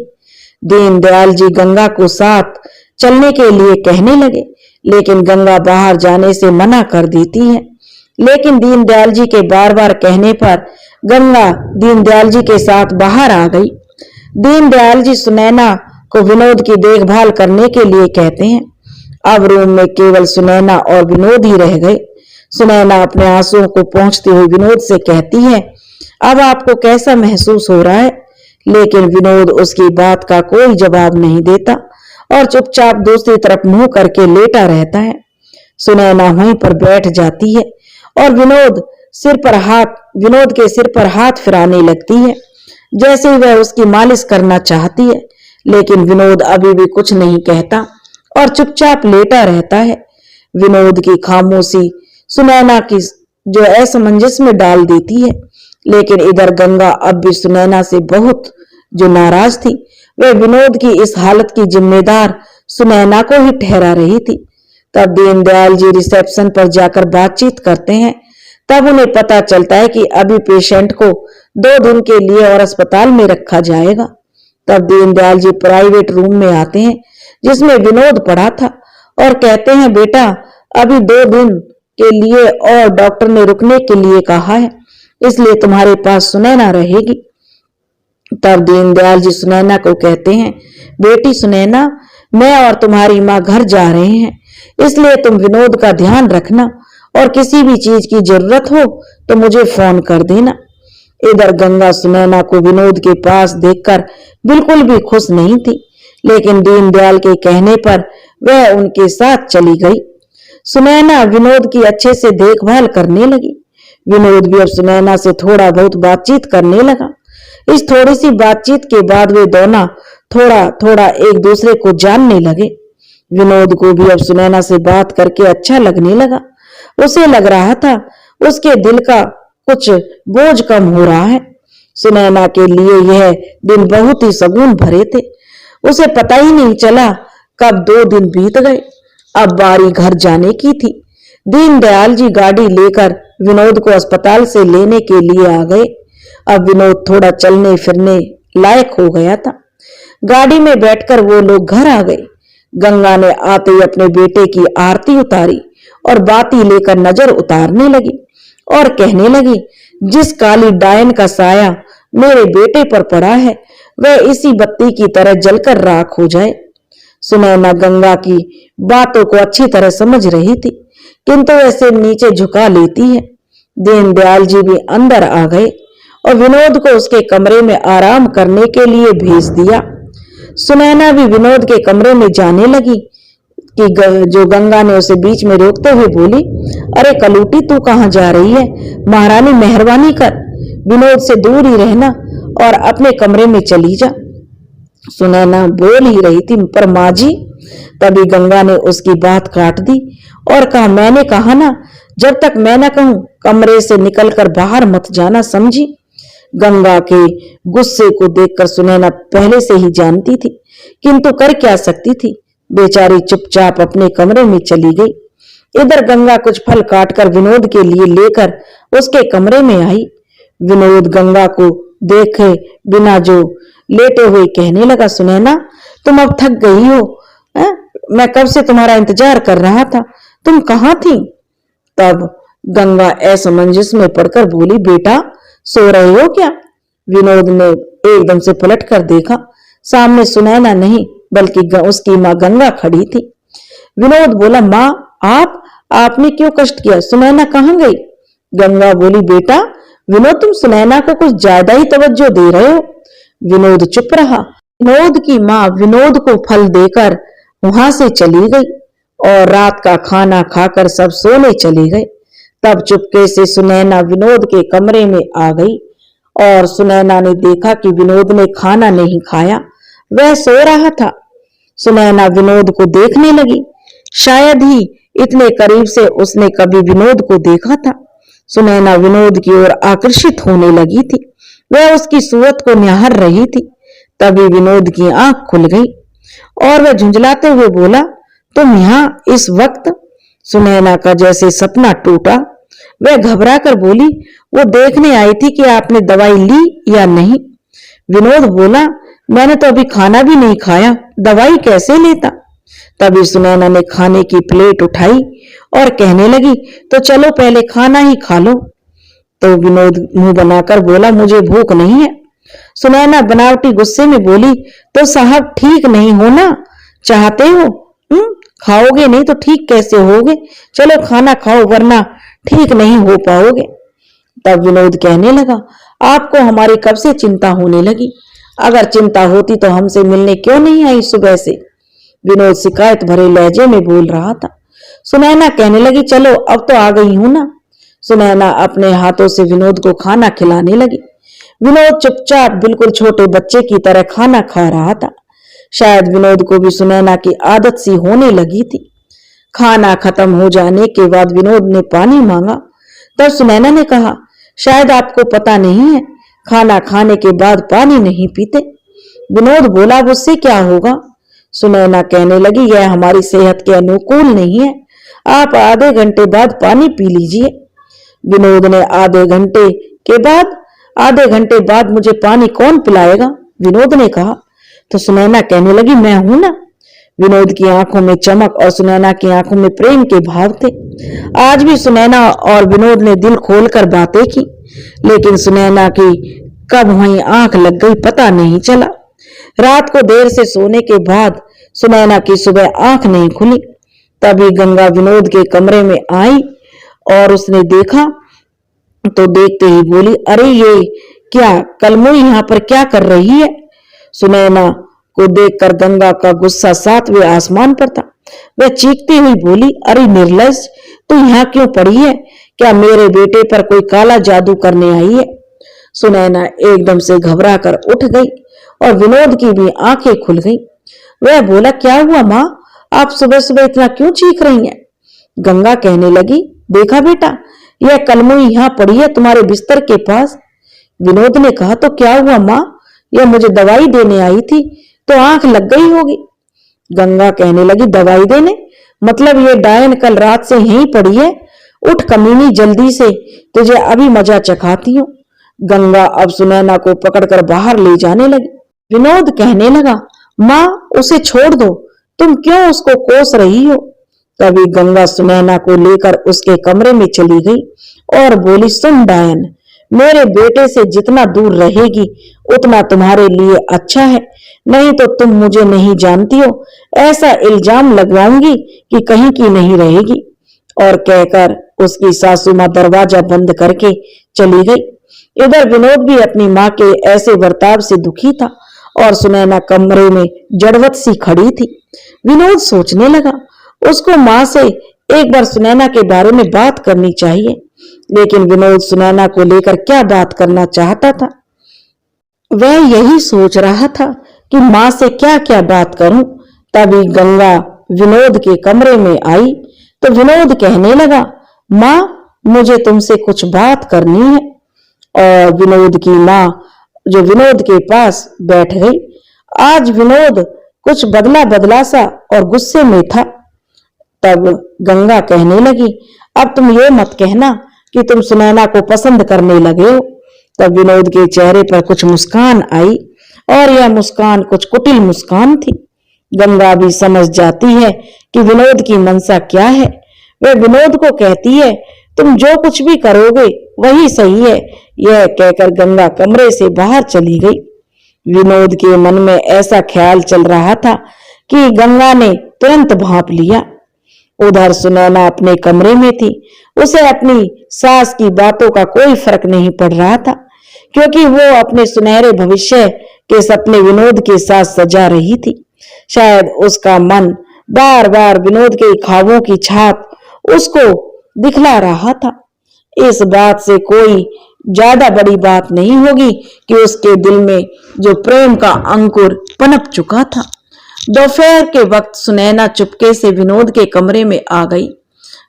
दीनदयाल जी गंगा को साथ चलने के लिए कहने लगे, लेकिन गंगा बाहर जाने से मना कर देती है। लेकिन दीनदयाल जी के बार बार कहने पर गंगा दीनदयाल जी के साथ बाहर आ गई। दीनदयाल जी सुनैना को विनोद की देखभाल करने के लिए कहते हैं। अब रूम में केवल सुनैना और विनोद ही रह गए। सुनैना अपने आंसुओं को पोंछती हुई विनोद से कहती है, अब आपको कैसा महसूस हो रहा है? लेकिन विनोद उसकी बात का कोई जवाब नहीं देता और चुपचाप दूसरी तरफ मुंह करके लेटा रहता है। सुनैना वहीं पर बैठ जाती है और विनोद के सिर पर हाथ फिराने लगती है, जैसे वह उसकी मालिश करना चाहती है। लेकिन विनोद अभी भी कुछ नहीं कहता और चुपचाप लेटा रहता है। विनोद की खामोशी सुनैना की जो असमंजस में डाल देती है। लेकिन इधर गंगा अब भी सुनैना से बहुत जो नाराज थी, वह विनोद की इस हालत की जिम्मेदार सुनैना को ही ठहरा रही थी। तब दीनदयाल जी रिसेप्शन पर जाकर बातचीत करते हैं। तब उन्हें पता चलता है कि अभी पेशेंट को 2 दिन के लिए और अस्पताल में रखा जाएगा। तब दीनदयाल जी प्राइवेट रूम में आते हैं जिसमें विनोद पड़ा था और कहते हैं, बेटा अभी 2 दिन के लिए और डॉक्टर ने रुकने के लिए कहा है, इसलिए तुम्हारे पास सुनैना रहेगी। तब दीनदयाल जी सुनैना को कहते हैं, बेटी सुनैना, मैं और तुम्हारी माँ घर जा रहे हैं, इसलिए तुम विनोद का ध्यान रखना और किसी भी चीज की जरूरत हो तो मुझे फोन कर देना। इधर गंगा सुनैना को विनोद के पास देखकर बिल्कुल भी खुश नहीं थी, लेकिन दीनदयाल के कहने पर वह उनके साथ चली गई। सुनैना विनोद की अच्छे से देखभाल करने लगी। विनोद भी अब सुनैना से थोड़ा बहुत बातचीत करने लगा। इस थोड़ी सी बातचीत के बाद वे दोनों थोड़ा थोड़ा एक दूसरे को जानने लगे। विनोद को भी अब सुनैना से बात करके अच्छा लगने लगा। उसे लग रहा था उसके दिल का कुछ बोझ कम हो रहा है। सुनैना के लिए यह दिन बहुत ही सुकून भरे थे। उसे पता ही नहीं चला कब 2 दिन बीत गए। अब बारी घर जाने की थी। दीनदयाल जी गाड़ी लेकर विनोद को अस्पताल से लेने के लिए आ गए। अब विनोद थोड़ा चलने फिरने लायक हो गया था। गाड़ी में बैठकर वो लोग घर आ गए। गंगा ने आते ही अपने बेटे की आरती उतारी और बाती लेकर नजर उतारने लगी और कहने लगी, जिस काली डायन का साया मेरे बेटे पर पड़ा है वह इसी बत्ती की तरह जलकर राख हो जाए। सुनैना गंगा की बातों को अच्छी तरह समझ रही थी, किंतु वैसे नीचे झुका लेती है। दीनदयाल जी भी अंदर आ गए और विनोद को उसके कमरे में आराम करने के लिए भेज दिया। सुनैना भी विनोद के कमरे में जाने लगी कि जो गंगा ने उसे बीच में रोकते हुए बोली, अरे कलूटी तू कहाँ जा रही है? महारानी मेहरबानी कर, विनोद से दूर ही रहना और अपने कमरे में चली जा। सुनैना बोल ही रही थी, पर माँ जी। तभी गंगा ने उसकी बात काट दी और कहा, मैंने कहा ना, जब तक मैं ना कहूं कमरे से निकलकर बाहर मत जाना, समझी? गंगा के गुस्से को देखकर सुनैना पहले से ही जानती थी, किंतु कर क्या सकती थी। बेचारी चुपचाप अपने कमरे में चली गई। इधर गंगा कुछ फल काटकर विनोद के लिए लेकर उसके कमरे में आई। विनोद गंगा को देखे बिना जो लेटे हुए कहने लगा, सुनैना तुम अब थक गई हो? मैं कब से तुम्हारा इंतजार कर रहा था, तुम कहाँ थी? तब गंगा असमंजस में पड़कर बोली, बेटा सो रहे हो क्या? विनोद ने एकदम से पलट कर देखा। सामने सुनैना नहीं बल्कि उसकी माँ गंगा खड़ी थी। विनोद बोला, माँ आपने क्यों कष्ट किया? सुनैना कहाँ गई? गंगा बोली, बेटा विनोद तुम सुनैना को कुछ ज्यादा ही तवज्जो दे रहे हो। विनोद चुप रहा। विनोद की माँ विनोद को फल देकर वहां से चली गई और रात का खाना खाकर सब सोने चले गए। तब चुपके से सुनैना विनोद के कमरे में आ गई और सुनैना ने देखा कि विनोद ने खाना नहीं खाया, वह सो रहा था। सुनैना विनोद को देखने लगी। शायद ही इतने करीब से उसने कभी विनोद को देखा था। सुनैना विनोद की ओर आकर्षित होने लगी थी। वह उसकी सूरत को निहार रही थी। तभी विनोद की आंख खुल गई और वह झुंझलाते हुए बोला, तुम यहाँ इस वक्त? सुनैना का जैसे सपना टूटा। वह घबरा कर बोली, वो देखने आई थी कि आपने दवाई ली या नहीं। विनोद बोला, मैंने तो अभी खाना भी नहीं खाया, दवाई कैसे लेता। तभी सुनैना ने खाने की प्लेट उठाई और कहने लगी, तो चलो पहले खाना ही खा लो। तो विनोद मुंह बनाकर बोला, मुझे भूख नहीं है। सुनैना बनावटी गुस्से में बोली, तो साहब ठीक नहीं हो ना, चाहते हो? खाओगे नहीं तो ठीक कैसे होगे? चलो खाना खाओ वरना ठीक नहीं हो पाओगे। तब विनोद कहने लगा, आपको हमारी कब से चिंता होने लगी? अगर चिंता होती तो हमसे मिलने क्यों नहीं आई सुबह से? विनोद शिकायत भरे लहजे में बोल रहा था। सुनैना कहने लगी, चलो अब तो आ गई हूं ना। सुनैना अपने हाथों से विनोद को खाना खिलाने लगी। विनोद चुपचाप बिल्कुल छोटे बच्चे की तरह खाना खा रहा था। शायद विनोद को भी सुनैना की आदत सी होने लगी थी। खाना खत्म हो जाने के बाद विनोद ने पानी मांगा। तब सुनैना ने कहा, शायद आपको पता नहीं है, खाना खाने के बाद पानी नहीं पीते। विनोद बोला, उससे क्या होगा? सुनैना कहने लगी, यह हमारी सेहत के अनुकूल नहीं है, आप आधे घंटे बाद पानी पी लीजिए। विनोद ने आधे घंटे बाद मुझे पानी कौन पिलाएगा? विनोद ने कहा। तो सुनैना कहने लगी, मैं हूं ना। विनोद की आंखों में चमक और सुनैना की आंखों में प्रेम के भाव थे। आज भी सुनैना और विनोद ने दिल खोलकर बातें की, लेकिन सुनैना की कब वहीं आंख लग गई पता नहीं चला। रात को देर से सोने के बाद सुनैना की सुबह आंख नहीं खुली। तभी गंगा विनोद के कमरे में आई और उसने देखा तो देखते ही बोली, अरे ये क्या कलमो यहाँ पर क्या कर रही है? सुनैना को देखकर गंगा का गुस्सा सातवें आसमान पर था। वह चीखती हुई बोली, अरे निर्लज, तू यहाँ क्यों पड़ी है? क्या मेरे बेटे पर कोई काला जादू करने आई है? सुनैना एकदम से घबरा कर उठ गई और विनोद की भी आंखें खुल गई। वह बोला, क्या हुआ माँ, आप सुबह सुबह इतना क्यों चीख रही हैं? गंगा कहने लगी, देखा बेटा, यह कलमुई यहाँ पड़ी है तुम्हारे बिस्तर के पास। विनोद ने कहा, तो क्या हुआ माँ, यह मुझे दवाई देने आई थी तो आंख लग गई होगी। गंगा कहने लगी, दवाई देने? मतलब ये डायन कल रात से यहीं पड़ी है? उठ कमीनी, जल्दी से, तुझे अभी मजा चखाती हूँ। गंगा अब सुनैना को पकड़कर बाहर ले जाने लगी। विनोद कहने लगा, माँ उसे छोड़ दो, तुम क्यों उसको कोस रही हो? तभी गंगा सुनैना को लेकर उसके कमरे में चली गई और बोली, सुन डायन, मेरे बेटे से जितना दूर रहेगी उतना तुम्हारे लिए अच्छा है, नहीं तो तुम मुझे नहीं जानती हो, ऐसा इल्जाम लगवाऊंगी कि कहीं की नहीं रहेगी। और कहकर उसकी सासू माँ दरवाजा बंद करके चली गई। इधर विनोद भी अपनी माँ के ऐसे बर्ताव से दुखी था और सुनैना कमरे में जड़वत सी खड़ी थी। विनोद सोचने लगा, उसको माँ से एक बार सुनैना के बारे में बात करनी चाहिए, लेकिन विनोद सुनैना को लेकर क्या बात करना चाहता था? वह यही सोच रहा था कि माँ से क्या क्या बात करूं। तभी गंगा विनोद के कमरे में आई तो विनोद कहने लगा, माँ मुझे तुमसे कुछ बात करनी है। और विनोद की माँ जो विनोद के पास बैठ गई। आज विनोद कुछ बदला बदला सा और गुस्से में था। तब गंगा कहने लगी, अब तुम ये मत कहना कि तुम सुनैना को पसंद करने लगे हो। तब विनोद के चेहरे पर कुछ मुस्कान आई और यह मुस्कान कुछ कुटिल मुस्कान थी। गंगा भी समझ जाती है कि विनोद की मंशा क्या है। वह विनोद को कहती है, तुम जो कुछ भी करोगे वही सही है। यह कहकर गंगा कमरे से बाहर चली गई। विनोद के मन में ऐसा ख्याल चल रहा था कि गंगा ने तुरंत भांप लिया। उधर सुनैना अपने कमरे में थी। उसे अपनी सास की बातों का कोई फर्क नहीं पड़ रहा था, क्योंकि वो अपने सुनहरे भविष्य के सपने विनोद के साथ सजा रही थी। शायद उसका मन बार बार विनोद के ख्वाबों की छाप उसको दिखला रहा था। इस बात से कोई ज्यादा बड़ी बात नहीं होगी कि उसके दिल में जो प्रेम का अंकुर पनप चुका था दोपहर के वक्त सुनैना चुपके से विनोद के कमरे में आ गई।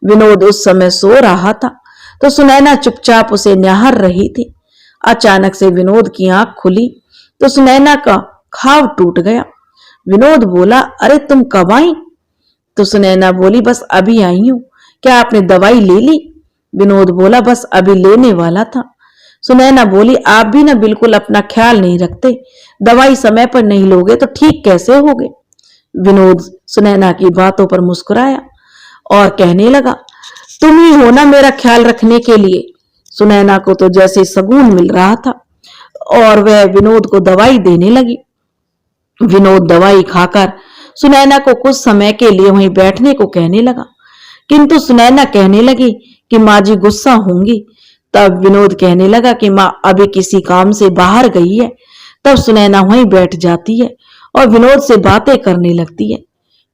विनोद उस समय सो रहा था तो सुनैना चुपचाप उसे निहार रही थी। अचानक से विनोद की आंख खुली तो सुनैना का खाब टूट गया। विनोद बोला, अरे तुम कब आई? तो सुनैना बोली, बस अभी आई हूं। क्या आपने दवाई ले ली? विनोद बोला, बस अभी लेने वाला था। सुनैना बोली, आप भी ना बिल्कुल अपना ख्याल नहीं रखते। दवाई समय पर नहीं लोगे तो ठीक कैसे होगे? विनोद सुनैना की बातों पर मुस्कुराया और कहने लगा, तुम ही हो ना मेरा ख्याल रखने के लिए। सुनैना को तो जैसे सुकून मिल रहा था और वह विनोद को दवाई देने लगी। विनोद दवाई खाकर सुनैना को कुछ समय के लिए वहीं बैठने को कहने लगा, किंतु सुनैना कहने लगी कि माँ जी गुस्सा होंगी। तब विनोद कहने लगा कि माँ अभी किसी काम से बाहर गई है। तब सुनैना वहीं बैठ जाती है और विनोद से बातें करने लगती है।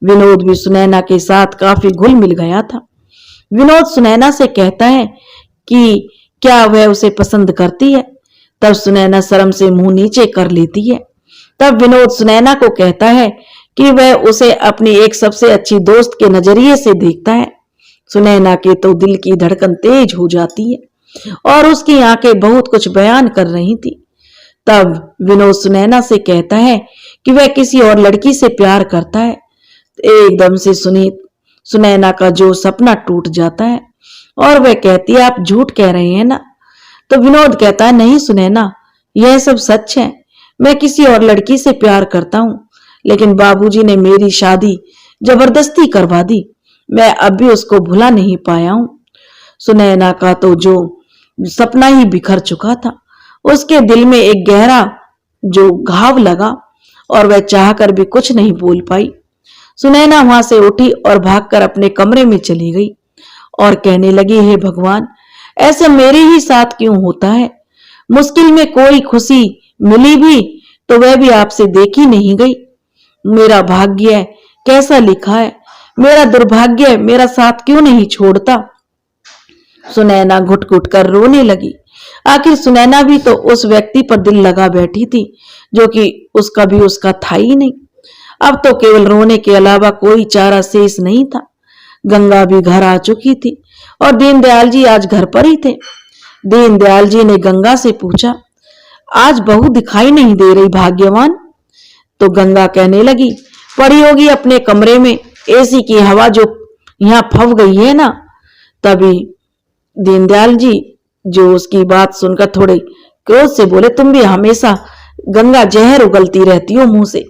विनोद भी सुनैना के साथ काफी घुल मिल गया था। विनोद सुनैना से कहता है कि क्या वह उसे पसंद करती है। तब सुनैना शर्म से मुंह नीचे कर लेती है। तब विनोद सुनैना को कहता है कि वह उसे अपनी एक सबसे अच्छी दोस्त के नजरिए से देखता है। सुनैना के तो दिल की धड़कन तेज हो जाती है और उसकी आंखें बहुत कुछ बयान कर रही थी। तब विनोद सुनैना से कहता है कि वह किसी और लड़की से प्यार करता है। एकदम से सुनैना का जो सपना टूट जाता है और वह कहती है, आप झूठ कह रहे हैं ना? तो विनोद कहता है, नहीं सुनैना, यह सब सच है। मैं किसी और लड़की से प्यार करता हूं, लेकिन बाबूजी ने मेरी शादी जबरदस्ती करवा दी। मैं अब भी उसको भुला नहीं पाया हूं। सुनैना का तो जो सपना ही बिखर चुका था। उसके दिल में एक गहरा जो घाव लगा और वह चाहकर भी कुछ नहीं बोल पाई। सुनैना वहां से उठी और भागकर अपने कमरे में चली गई और कहने लगी, हे भगवान, ऐसे मेरे ही साथ क्यों होता है? मुश्किल में कोई खुशी मिली भी तो वह भी आपसे देखी नहीं गई। मेरा भाग्य कैसा लिखा है, मेरा दुर्भाग्य मेरा साथ क्यों नहीं छोड़ता? सुनैना घुट घुट कर रोने लगी। आखिर सुनैना भी तो उस व्यक्ति पर दिल लगा बैठी थी जो कि उसका भी उसका था ही नहीं। अब तो केवल रोने के अलावा कोई चारा शेष नहीं था। गंगा भी घर आ चुकी थी और दीनदयाल जी आज घर पर ही थे। दीनदयाल जी ने गंगा से पूछा, आज बहू दिखाई नहीं दे रही भाग्यवान? तो गंगा कहने लगी, पड़ी होगी अपने कमरे में, एसी की हवा जो यहाँ फंस गई है ना। तभी दीनदयाल जी जो उसकी बात सुनकर थोड़े क्रोध से बोले, तुम भी हमेशा गंगा जहर उगलती रहती हो मुंह से।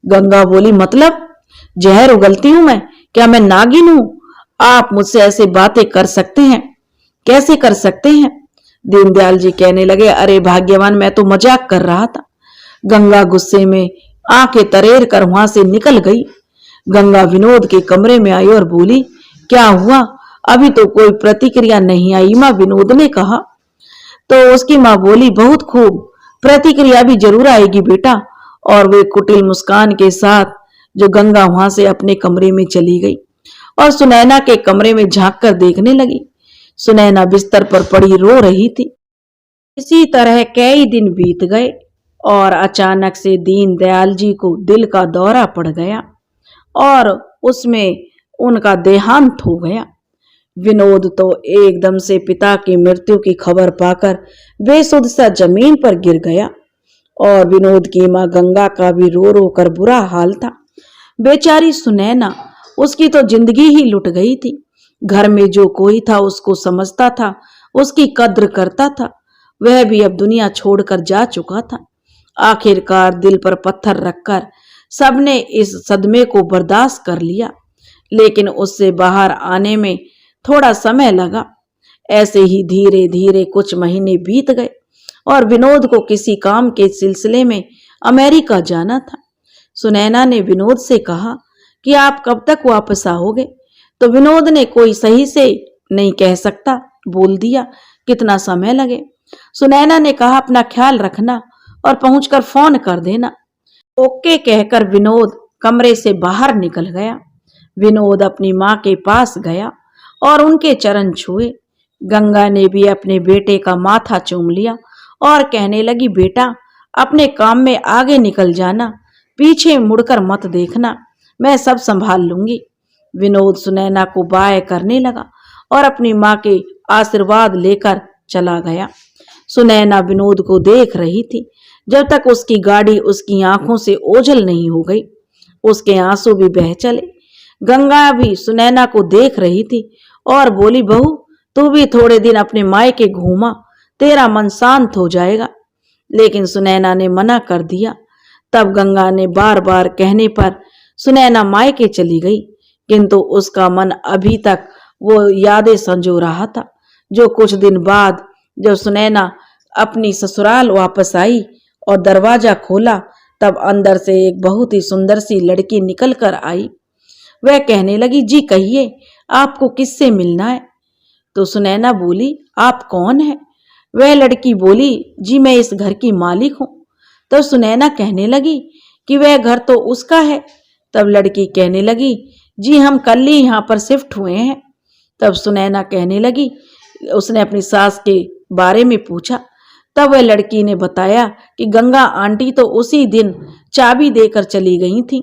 गंगा बोली, मतलब जहर उगलती हूं मैं? क्या मैं नागिन हूं? आप मुझसे ऐसे बातें कर सकते हैं? कैसे कर सकते हैं? दीनदयाल जी कहने लगे, अरे भाग्यवान, मैं तो मजाक कर रहा था। गंगा गुस्से में आंखें तरेर कर वहां से निकल गई। गंगा विनोद के कमरे में आई और बोली, क्या हुआ? अभी तो कोई प्रतिक्रिया नहीं आई माँ, विनोद ने कहा। तो उसकी माँ बोली, बहुत खूब, प्रतिक्रिया भी जरूर आएगी बेटा। और वे कुटिल मुस्कान के साथ जो गंगा वहां से अपने कमरे में चली गई और सुनैना के कमरे में झांक कर देखने लगी। सुनैना बिस्तर पर पड़ी रो रही थी। इसी तरह कई दिन बीत गए और अचानक से दीनदयाल जी को दिल का दौरा पड़ गया और उसमें उनका देहांत हो गया। विनोद तो एकदम से पिता की मृत्यु की खबर पाकर बेसुध सा जमीन पर गिर गया और विनोद की मां गंगा का भी रो रो कर बुरा हाल था। बेचारी सुनैना, उसकी तो जिंदगी ही लुट गई थी। घर में जो कोई था उसको समझता था, उसकी कद्र करता था, वह भी अब दुनिया छोड़कर जा चुका था। आखिरकार दिल पर पत्थर रखकर सबने इस सदमे को बर्दाश्त कर लिया, लेकिन उससे बाहर आने में थोड़ा समय लगा। ऐसे ही धीरे धीरे कुछ महीने बीत गए और विनोद को किसी काम के सिलसिले में अमेरिका जाना था। सुनैना ने विनोद से कहा कि आप कब तक वापस आओगे? तो विनोद ने कोई सही से नहीं कह सकता बोल दिया, कितना समय लगे। सुनैना ने कहा, अपना ख्याल रखना और पहुंचकर फोन कर देना। ओके कहकर विनोद कमरे से बाहर निकल गया। विनोद अपनी माँ के पास गया और उनके चरण छुए। गंगा ने भी अपने बेटे का माथा चूम लिया और कहने लगी, बेटा अपने काम में आगे निकल जाना, पीछे मुड़कर मत देखना, मैं सब संभाल लूंगी। विनोद सुनैना को बाय करने लगा और अपनी माँ के आशीर्वाद लेकर चला गया। सुनैना विनोद को देख रही थी जब तक उसकी गाड़ी उसकी आंखों से ओझल नहीं हो गई। उसके आंसू भी बह चले। गंगा भी सुनैना को देख रही थी और बोली, बहू तू भी थोड़े दिन अपने मायके घूमा, तेरा मन शांत हो जाएगा। लेकिन सुनैना ने मना कर दिया। तब गंगा ने बार बार कहने पर सुनैना मायके चली गई, किंतु उसका मन अभी तक वो यादें संजो रहा था। जो कुछ दिन बाद जब सुनैना अपनी ससुराल वापस आई और दरवाजा खोला, तब अंदर से एक बहुत ही सुंदर सी लड़की निकल कर आई। वह कहने लगी, जी कहिए आपको किससे मिलना है? तो सुनैना बोली, आप कौन है? वह लड़की बोली, जी मैं इस घर की मालिक हूं। तो सुनैना कहने लगी कि वह घर तो उसका है। तब लड़की कहने लगी, जी हम कल ही यहाँ पर शिफ्ट हुए हैं। तब सुनैना कहने लगी, उसने अपनी सास के बारे में पूछा। तब वह लड़की ने बताया कि गंगा आंटी तो उसी दिन चाबी देकर चली गई थी,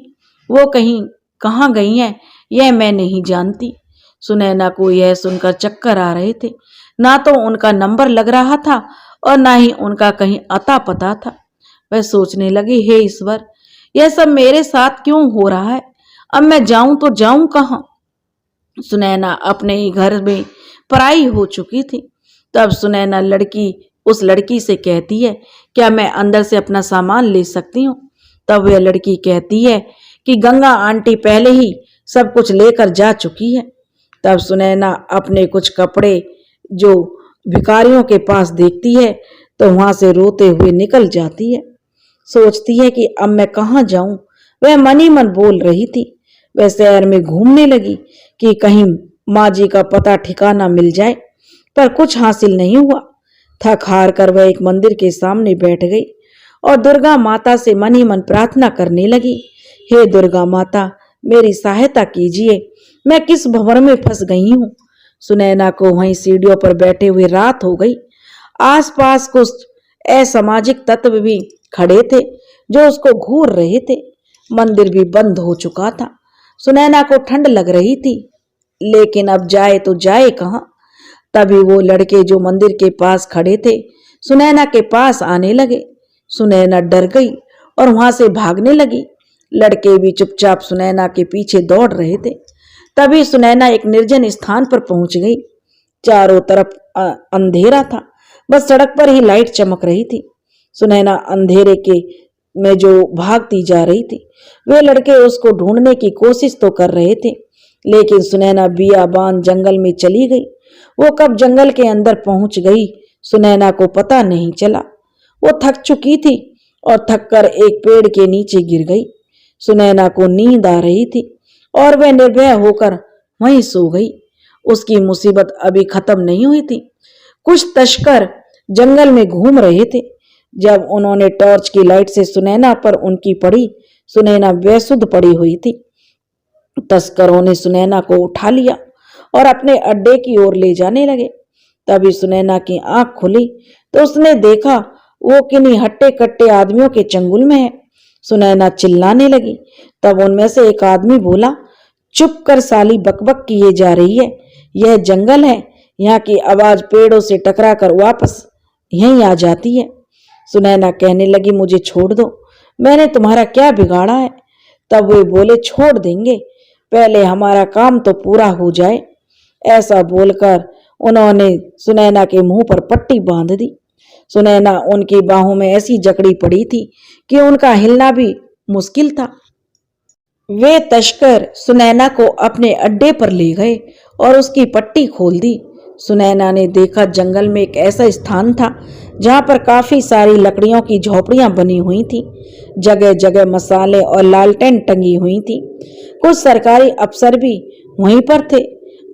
वो कहीं कहाँ गई हैं यह मैं नहीं जानती। सुनैना को यह सुनकर चक्कर आ रहे थे। ना तो उनका नंबर लग रहा था और ना ही उनका कहीं अता पता था। वह सोचने लगी, हे ईश्वर, यह सब मेरे साथ क्यों हो रहा है? अब मैं जाऊं तो जाऊं कहाँ? सुनैना अपने ही घर में पराई हो चुकी थी। तब सुनैना उस लड़की से कहती है, क्या मैं अंदर से अपना सामान ले सकती हूँ? तब वह लड़की कहती है कि गंगा आंटी पहले ही सब कुछ लेकर जा चुकी है। तब सुनैना अपने कुछ कपड़े जो भिखारियों के पास देखती है तो वहां से रोते हुए निकल जाती है। सोचती है कि अब मैं कहाँ जाऊं। वह मन ही मन बोल रही थी। वह शहर में घूमने लगी कि कहीं माँ जी का पता ठिकाना मिल जाए, पर कुछ हासिल नहीं हुआ। थक हार कर वह एक मंदिर के सामने बैठ गई और दुर्गा माता से मन ही मन प्रार्थना करने लगी, हे दुर्गा माता मेरी सहायता कीजिए, मैं किस भंवर में फंस गई हूँ। सुनैना को वहीं सीढ़ियों पर बैठे हुए रात हो गई। आसपास कुछ असामाजिक तत्व भी खड़े थे जो उसको घूर रहे थे। मंदिर भी बंद हो चुका था। सुनैना को ठंड लग रही थी, लेकिन अब जाए तो जाए कहाँ। तभी वो लड़के जो मंदिर के पास खड़े थे सुनैना के पास आने लगे। सुनैना डर गई और वहां से भागने लगी। लड़के भी चुपचाप सुनैना के पीछे दौड़ रहे थे। तभी सुनैना एक निर्जन स्थान पर पहुंच गई। चारों तरफ अंधेरा था, बस सड़क पर ही लाइट चमक रही थी। सुनैना अंधेरे के में जो भागती जा रही थी, वे लड़के उसको ढूंढने की कोशिश तो कर रहे थे, लेकिन सुनैना बियाबान जंगल में चली गई। वो कब जंगल के अंदर पहुंच गई सुनैना को पता नहीं चला। वो थक चुकी थी और थक कर एक पेड़ के नीचे गिर गई। सुनैना को नींद आ रही थी और वह निर्भय होकर वहीं सो गई। उसकी मुसीबत अभी खत्म नहीं हुई थी। कुछ तस्कर जंगल में घूम रहे थे। जब उन्होंने टॉर्च की लाइट से सुनैना पर उनकी पड़ी, सुनैना बेसुध पड़ी हुई थी। तस्करों ने सुनैना को उठा लिया और अपने अड्डे की ओर ले जाने लगे। तभी सुनैना की आंख खुली तो उसने देखा वो किन्हीं हट्टे कट्टे आदमियों के चंगुल में है। सुनैना चिल्लाने लगी। तब उनमें से एक आदमी बोला, चुप कर साली, बकबक किए जा रही है, यह जंगल है, यहाँ की आवाज पेड़ों से टकरा कर वापस यहीं आ जाती है। सुनैना कहने लगी, मुझे छोड़ दो, मैंने तुम्हारा क्या बिगाड़ा है? तब वे बोले, छोड़ देंगे, पहले हमारा काम तो पूरा हो जाए। ऐसा बोलकर उन्होंने सुनैना के मुंह पर पट्टी बांध दी। सुनैना उनकी बाहों में ऐसी जकड़ी पड़ी थी कि उनका हिलना भी मुश्किल था। वे तस्कर सुनैना को अपने अड्डे पर ले गए और उसकी पट्टी खोल दी। सुनैना ने देखा जंगल में एक ऐसा स्थान था जहां पर काफी सारी लकड़ियों की झोपड़ियां बनी हुई थी। जगह जगह मसाले और लालटेन टंगी हुई थी। कुछ सरकारी अफसर भी वहीं पर थे,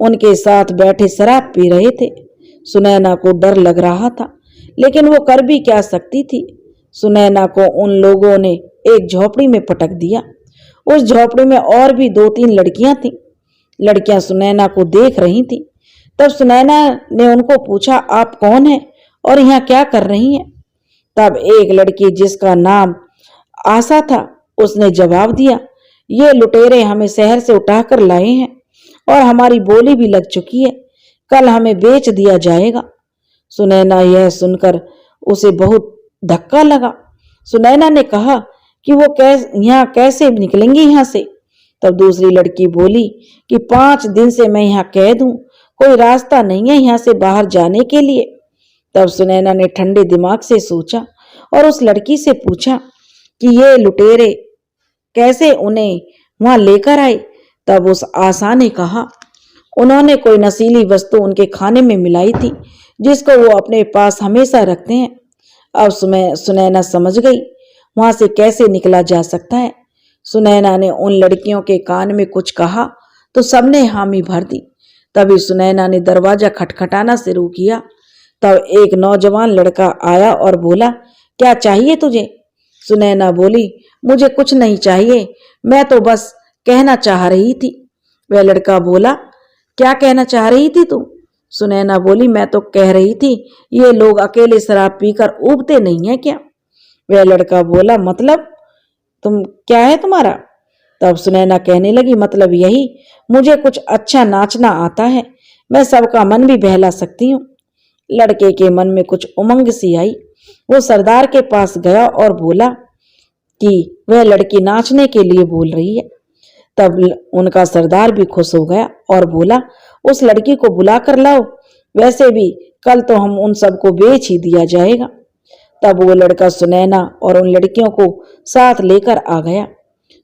उनके साथ बैठे शराब पी रहे थे। सुनैना को डर लग रहा था, लेकिन वो कर भी क्या सकती थी। सुनैना को उन लोगों ने एक झोपड़ी में पटक दिया। उस झोपड़ी में और भी 2-3 लड़कियां थीं। लड़कियां सुनैना को देख रही थीं। तब सुनैना ने उनको पूछा, आप कौन हैं और यहाँ क्या कर रही हैं? तब एक लड़की जिसका नाम आशा था उसने जवाब दिया, ये लुटेरे हमें शहर से उठाकर लाए हैं और हमारी बोली भी लग चुकी है, कल हमें बेच दिया जाएगा। सुनैना यह सुनकर उसे बहुत धक्का लगा। सुनैना ने कहा कि वो यहाँ कैसे निकलेंगी यहाँ से। तब दूसरी लड़की बोली कि 5 दिन से मैं यहाँ कैद हूं, कोई रास्ता नहीं है यहाँ से बाहर जाने के लिए। तब सुनैना ने ठंडे दिमाग से सोचा और उस लड़की से पूछा कि ये लुटेरे कैसे उन्हें वहां लेकर आए। तब उस आशा ने कहा, उन्होंने कोई नशीली वस्तु उनके खाने में मिलाई थी जिसको वो अपने पास हमेशा रखते हैं। अब सुनैना समझ गई वहां से कैसे निकला जा सकता है। सुनैना ने उन लड़कियों के कान में कुछ कहा तो सबने हामी भर दी। तभी सुनैना ने दरवाजा खटखटाना शुरू किया। तब एक नौजवान लड़का आया और बोला, क्या चाहिए तुझे? सुनैना बोली, मुझे कुछ नहीं चाहिए, मैं तो बस कहना चाह रही थी। वह लड़का बोला, क्या कहना चाह रही थी तू? सुनैना बोली, मैं तो कह रही थी ये लोग अकेले शराब पीकर ऊबते नहीं है क्या? वह लड़का बोला, मतलब तुम क्या है तुम्हारा? तब सुनैना कहने लगी, मतलब यही, मुझे कुछ अच्छा नाचना आता है, मैं सबका मन भी बहला सकती हूँ। लड़के के मन में कुछ उमंग सी आई। वो सरदार के पास गया और बोला कि वह लड़की नाचने के लिए बोल रही है। तब उनका सरदार भी खुश हो गया और बोला, उस लड़की को बुला कर लाओ, वैसे भी कल तो हम उन सबको बेच ही दिया जाएगा। तब वो लड़का सुनैना और उन लड़कियों को साथ लेकर आ गया।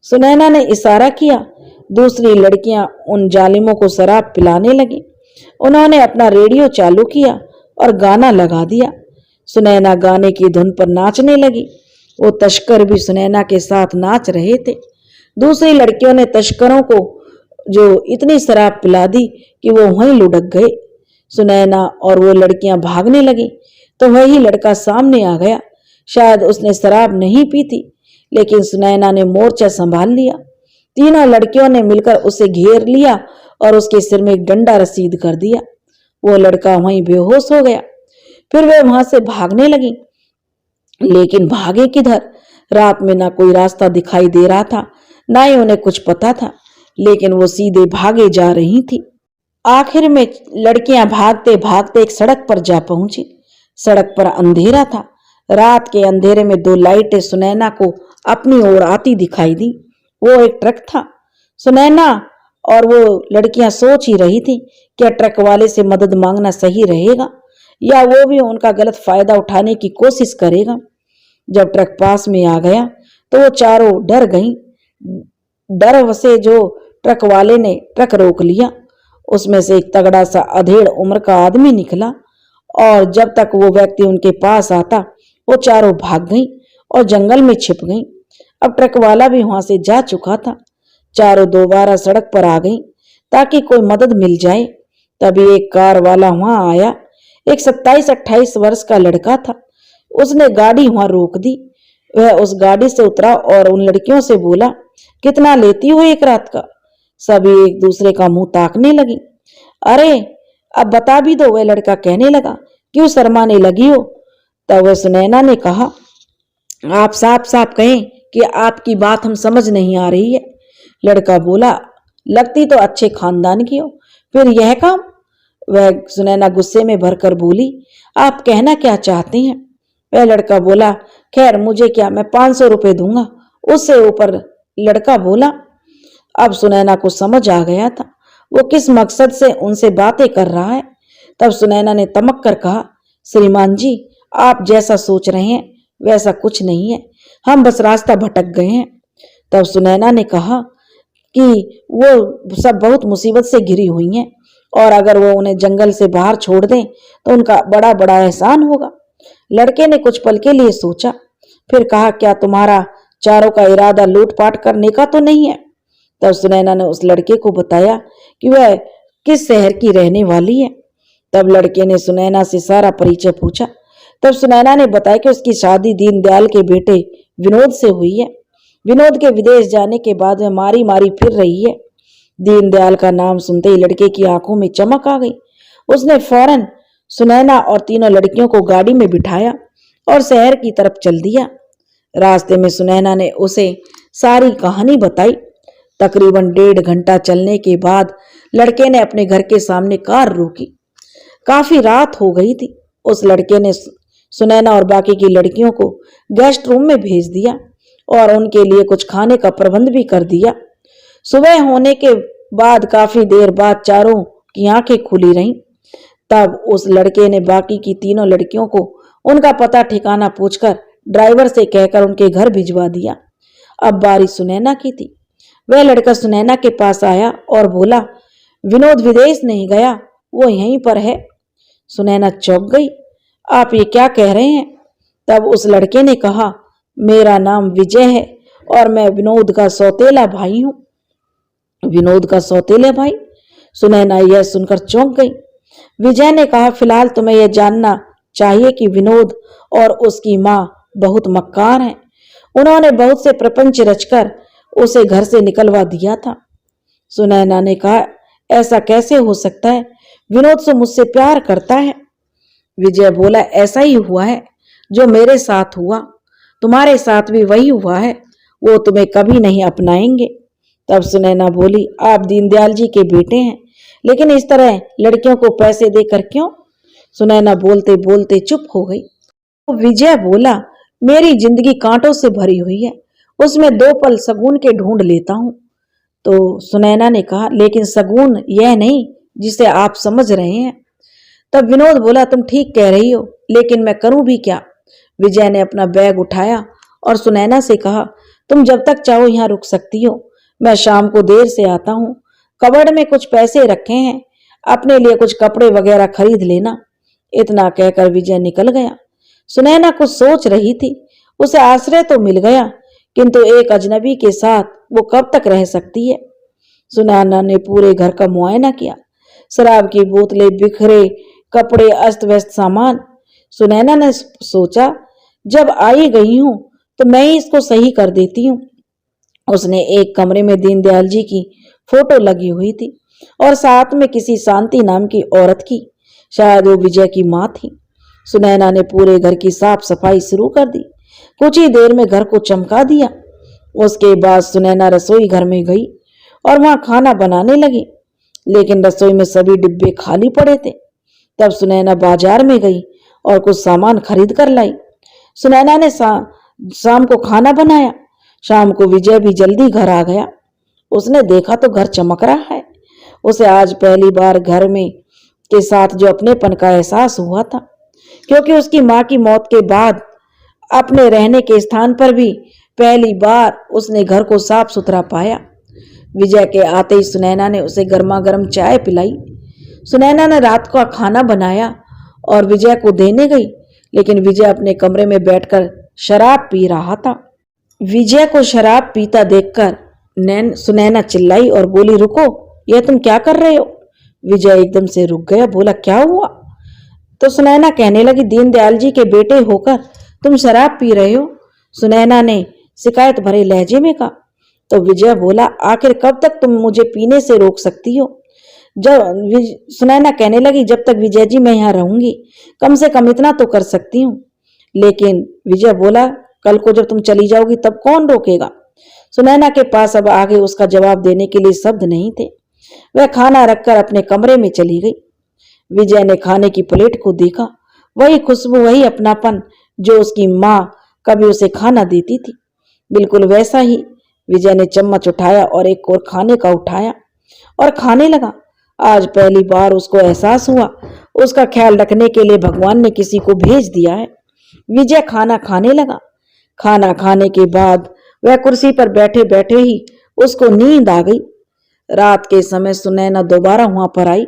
सुनैना ने इशारा किया, दूसरी लड़कियां उन जालिमों को शराब पिलाने लगी। उन्होंने अपना रेडियो चालू किया और गाना लगा दिया। सुनैना गाने की धुन पर नाचने लगी। वो तस्कर भी सुनैना के साथ नाच रहे थे। दूसरी लड़कियों ने तस्करों को जो इतनी शराब पिला दी कि वो वहीं लुढ़क गए। सुनैना और वो लड़कियां भागने लगी तो वही लड़का सामने आ गया। शायद उसने शराब नहीं पी थी, लेकिन सुनैना ने मोर्चा संभाल लिया। तीनों लड़कियों ने मिलकर उसे घेर लिया और उसके सिर में एक डंडा रसीद कर दिया। वो लड़का वहीं बेहोश हो गया। फिर वे वहां से भागने लगी, लेकिन भागे किधर? रात में ना कोई रास्ता दिखाई दे रहा था, ना ही उन्हें कुछ पता था, लेकिन वो सीधे भागे जा रही थी। आखिर में लड़कियां भागते भागते एक सड़क पर जा पहुंची। सड़क पर अंधेरा था। रात के अंधेरे में 2 लाइटें सुनैना को अपनी ओर आती दिखाई दी। वो एक ट्रक था। सुनैना और वो लड़कियां सोच ही रही थी क्या ट्रक वाले से मदद मांगना सही रहेगा या वो भी उनका गलत फायदा उठाने की कोशिश करेगा। जब ट्रक पास में आ गया तो वो चारों डर गईं। डर से जो ट्रक वाले ने ट्रक रोक लिया। उसमें से एक तगड़ा सा अधेड़ उम्र का आदमी निकला और जब तक वो व्यक्ति उनके पास आता वो चारों भाग गईं और जंगल में छिप गईं। अब ट्रक वाला भी वहां से जा चुका था। चारों दोबारा सड़क पर आ गईं ताकि कोई मदद मिल जाए। तभी एक कार वाला वहां आया। एक 27-28 वर्ष का लड़का था। उसने गाड़ी वहां रोक दी। वह उस गाड़ी से उतरा और उन लड़कियों से बोला, कितना लेती हो एक रात का? सभी एक दूसरे का मुंह ताकने लगी। अरे अब बता भी दो, वह लड़का कहने लगा, क्यों शर्माने लगी हो? तब वह सुनैना ने कहा, आप साफ साफ कहें कि आपकी बात हम समझ नहीं आ रही है। लड़का बोला, लगती तो अच्छे खानदान की हो, फिर यह काम? वह सुनैना गुस्से में भरकर बोली, आप कहना क्या चाहते हैं? वह लड़का बोला, खैर मुझे क्या, मैं 500 रुपए दूंगा। उससे ऊपर लड़का बोला। अब सुनैना को समझ आ गया था वो किस मकसद से उनसे बातें कर रहा है। तब सुनैना ने तमक कर कहा, श्रीमान जी, आप जैसा सोच रहे हैं वैसा कुछ नहीं है, हम बस रास्ता भटक गए हैं। तब सुनैना ने कहा कि वो सब बहुत मुसीबत से घिरी हुई हैं और अगर वो उन्हें जंगल से बाहर छोड़ दें तो उनका बड़ा बड़ा एहसान होगा। लड़के ने कुछ पल के लिए सोचा, फिर कहा, क्या तुम्हारा चारों का इरादा लूटपाट करने का तो नहीं है? तब सुनैना ने उस लड़के को बताया कि वह किस शहर की रहने वाली है। तब लड़के ने सुनैना से सारा परिचय पूछा। तब सुनैना ने बताया कि उसकी शादी दीनदयाल के बेटे विनोद से हुई है। विनोद के विदेश जाने के बाद वह मारी मारी फिर रही है। दीनदयाल का नाम सुनते ही लड़के की आंखों में चमक आ गई। उसने फौरन सुनैना और तीनों लड़कियों को गाड़ी में बिठाया और शहर की तरफ चल दिया। रास्ते में सुनैना ने उसे सारी कहानी बताई। तकरीबन 1.5 घंटा चलने के बाद लड़के ने अपने घर के सामने कार रोकी। काफी रात हो गई थी। उस लड़के ने सुनैना और बाकी की लड़कियों को गेस्ट रूम में भेज दिया और उनके लिए कुछ खाने का प्रबंध भी कर दिया। सुबह होने के बाद काफी देर बाद चारों की आंखें खुली रहीं। तब उस लड़के ने बाकी की तीनों लड़कियों को उनका पता ठिकाना पूछकर ड्राइवर से कहकर उनके घर भिजवा दिया। अब बारी सुनैना की थी। वह लड़का सुनैना के पास आया और बोला, विनोद विदेश नहीं गया, वो यहीं पर है। सुनैना चौंक गई। आप ये क्या कह रहे हैं? तब उस लड़के ने कहा, मेरा नाम विजय है और मैं विनोद का सौतेला भाई हूं। विनोद का सौतेला भाई? सुनैना यह सुनकर चौंक गई। विजय ने कहा, फिलहाल तुम्हें यह जानना चाहिए कि विनोद और उसकी माँ बहुत मक्कार हैं। उन्होंने बहुत से प्रपंच रचकर उसे घर से निकलवा दिया था। सुनैना ने कहा, ऐसा कैसे हो सकता है? विनोद तो मुझसे प्यार करता है। विजय बोला, ऐसा ही हुआ है जो मेरे साथ हुआ, तुम्हारे साथ भी वही हुआ है। वो तुम्हें कभी नहीं अपनाएंगे। तब सुनैना बोली, आप दीनदयाल जी के बेटे हैं, लेकिन इस तरह लड़कियों को पैसे देकर क्यों? सुनैना बोलते बोलते चुप हो गई। तो विजय बोला, मेरी जिंदगी कांटों से भरी हुई है, उसमें 2 पल सगुन के ढूंढ लेता हूं। तो सुनैना ने कहा, लेकिन सगुन यह नहीं जिसे आप समझ रहे हैं। तब विनोद बोला, तुम ठीक कह रही हो, लेकिन मैं करूं भी क्या? विजय ने अपना बैग उठाया और सुनैना से कहा, तुम जब तक चाहो यहां रुक सकती हो, मैं शाम को देर से आता हूँ। कबर्ड में कुछ पैसे रखे हैं, अपने लिए कुछ कपड़े वगैरह खरीद लेना। इतना कहकर विजय निकल गया। सुनैना कुछ सोच रही थी। उसे आश्रय तो मिल गया, किंतु एक अजनबी के साथ वो कब तक रह सकती है? सुनैना ने पूरे घर का मुआयना किया। शराब की बोतलें, बिखरे कपड़े, अस्त व्यस्त सामान। सुनैना ने सोचा, जब आई गई हूं तो मैं ही इसको सही कर देती हूँ। उसने एक कमरे में दीनदयाल जी की फोटो लगी हुई थी और साथ में किसी शांति नाम की औरत की, शायद वो विजय की माँ थी। सुनैना ने पूरे घर की साफ सफाई शुरू कर दी। कुछ ही देर में घर को चमका दिया। उसके बाद सुनैना रसोई घर में गई और वहां खाना बनाने लगी, लेकिन रसोई में सभी डिब्बे खाली पड़े थे। तब सुनैना बाजार में गई और कुछ सामान खरीद कर लाई। सुनैना ने शाम को खाना बनाया। शाम को विजय भी जल्दी घर आ गया। उसने देखा तो घर चमक रहा है। उसे आज पहली बार घर में के साथ जो अपनेपन का एहसास हुआ था, क्योंकि उसकी माँ की मौत के बाद अपने रहने के स्थान पर भी पहली बार उसने घर को साफ सुथरा पाया। विजय के आते ही सुनैना ने उसे गर्मा गर्म चाय पिलाई। सुनैना ने रात का खाना बनाया और विजय को देने गई, लेकिन विजय अपने कमरे में बैठकर शराब पी रहा था। विजय को शराब पीता देखकर सुनैना चिल्लाई और बोली, रुको, यह तुम क्या कर रहे हो? विजय एकदम से रुक गया। बोला, क्या हुआ? तो सुनैना कहने लगी, दीनदयाल जी के बेटे होकर तुम शराब पी रहे हो? सुनैना ने शिकायत भरे लहजे में कहा। तो विजय बोला, आखिर कब तक तुम मुझे पीने से रोक सकती हो? सुनैना कहने लगी, जब तक विजय जी मैं यहाँ रहूंगी, कम से कम इतना तो कर सकती हूँ। लेकिन विजय बोला, कल को जब तुम चली जाओगी तब कौन रोकेगा? सुनैना के पास अब आगे उसका जवाब देने के लिए शब्द नहीं थे। वह खाना रखकर अपने कमरे में चली गई। विजय ने खाने की प्लेट को देखा। वही खुशबू, वही अपनापन जो उसकी माँ कभी उसे खाना देती थी, बिल्कुल वैसा ही। विजय ने चम्मच उठाया और एक और खाने का उठाया और खाने लगा। आज पहली बार उसको एहसास हुआ, उसका ख्याल रखने के लिए भगवान ने किसी को भेज दिया है। विजय खाना खाने लगा। खाना खाने के बाद वह कुर्सी पर बैठे बैठे ही उसको नींद आ गई। रात के समय सुनैना दोबारा वहां पर आई।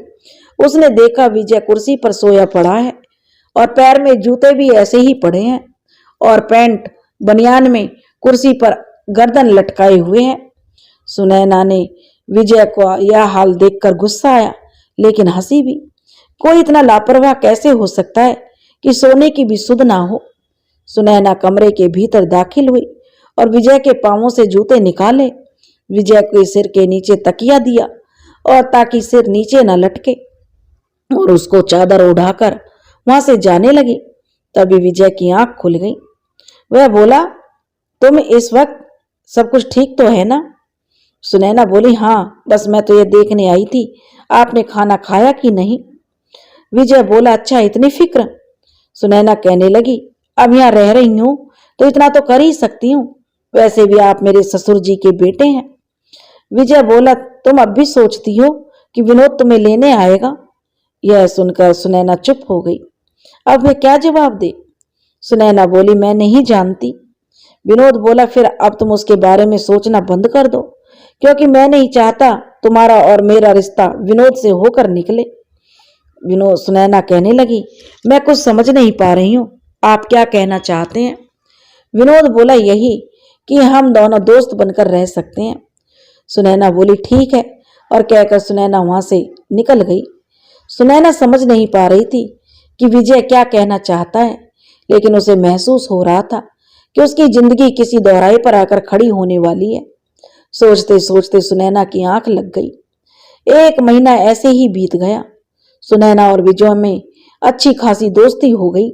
उसने देखा विजय कुर्सी पर सोया पड़ा है और पैर में जूते भी ऐसे ही पड़े हैं और पैंट बनियान में कुर्सी पर गर्दन लटकाए हुए हैं। सुनैना ने विजय को यह हाल देखकर गुस्सा आया, लेकिन हंसी भी। कोई इतना लापरवाह कैसे हो सकता है कि सोने की भी सुध ना हो? सुनैना कमरे के भीतर दाखिल हुई और विजय के पांवों से जूते निकाले। विजय के सिर के नीचे तकिया दिया और ताकि सिर नीचे न लटके, और उसको चादर उड़ाकर वहां से जाने लगी। तभी विजय की आंख खुल गई। वह बोला, तुम इस वक्त सब कुछ ठीक तो है ना? सुनैना बोली, हाँ, बस मैं तो ये देखने आई थी आपने खाना खाया कि नहीं। विजय बोला, अच्छा, इतनी फिक्र? सुनैना कहने लगी, अब यहाँ रह रही हूं तो इतना तो कर ही सकती हूँ, वैसे भी आप मेरे ससुर जी के बेटे हैं। विजय बोला, तुम अब भी सोचती हो कि विनोद तुम्हें लेने आएगा? यह सुनकर सुनैना चुप हो गई। अब मैं क्या जवाब दे? सुनैना बोली, मैं नहीं जानती। विनोद बोला, फिर अब तुम उसके बारे में सोचना बंद कर दो, क्योंकि मैं नहीं चाहता तुम्हारा और मेरा रिश्ता विनोद से होकर निकले। विनोद सुनैना कहने लगी, मैं कुछ समझ नहीं पा रही हूँ, आप क्या कहना चाहते हैं? विनोद बोला, यही कि हम दोनों दोस्त बनकर रह सकते हैं। सुनैना बोली, ठीक है, और कहकर सुनैना वहां से निकल गई। सुनैना समझ नहीं पा रही थी कि विजय क्या कहना चाहता है, लेकिन उसे महसूस हो रहा था कि उसकी जिंदगी किसी दोहराए पर आकर खड़ी होने वाली है। सोचते सोचते सुनैना की आंख लग गई। 1 महीना ऐसे ही बीत गया। सुनैना और विजय में अच्छी खासी दोस्ती हो गई।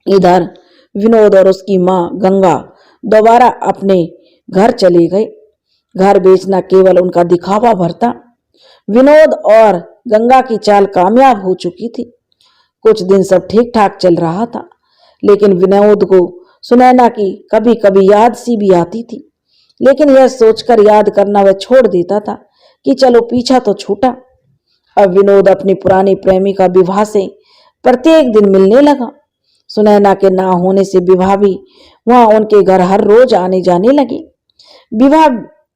इधर विनोद और उसकी मां गंगा दोबारा अपने घर चले गए। घर बेचना केवल उनका दिखावा भर था। विनोद और गंगा की चाल कामयाब हो चुकी थी। कुछ दिन सब ठीक ठाक चल रहा था, लेकिन विनोद को सुनैना की कभी कभी याद सी भी आती थी, लेकिन यह सोचकर याद करना वह छोड़ देता था कि चलो पीछा तो छूटा। अब विनोद अपनी पुरानी प्रेमिका विवाह से प्रत्येक दिन मिलने लगा। सुनैना के ना होने से विवाह भी वहां उनके घर हर रोज आने जाने लगी। विवाह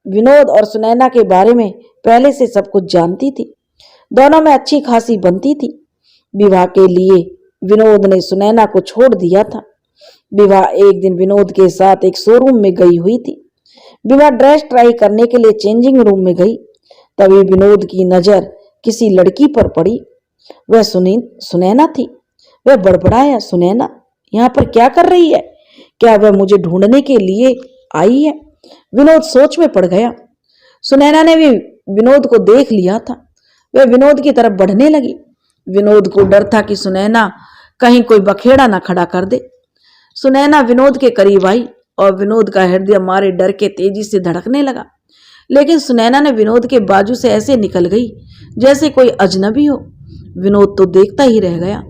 विनोद और सुनैना के बारे में पहले से सब कुछ जानती थी। दोनों में अच्छी खासी बनती थी। विवाह के लिए विनोद ने सुनैना को छोड़ दिया था। विवाह एक दिन विनोद के साथ एक शोरूम में गई हुई थी। विवाह ड्रेस ट्राई करने के लिए चेंजिंग रूम में गई। तभी विनोद की नजर किसी लड़की पर पड़ी। वह सुनैना थी। वह बड़बड़ाया, सुनैना यहाँ पर क्या कर रही है? क्या वह मुझे ढूंढने के लिए आई है? विनोद सोच में पड़ गया। सुनैना ने भी विनोद को देख लिया था। वह विनोद की तरफ बढ़ने लगी। विनोद को डर था कि सुनैना कहीं कोई बखेड़ा ना खड़ा कर दे। सुनैना विनोद के करीब आई और विनोद का हृदय मारे डर के तेजी से धड़कने लगा। लेकिन सुनैना ने विनोद के बाजू से ऐसे निकल गई जैसे कोई अजनबी हो। विनोद तो देखता ही रह गया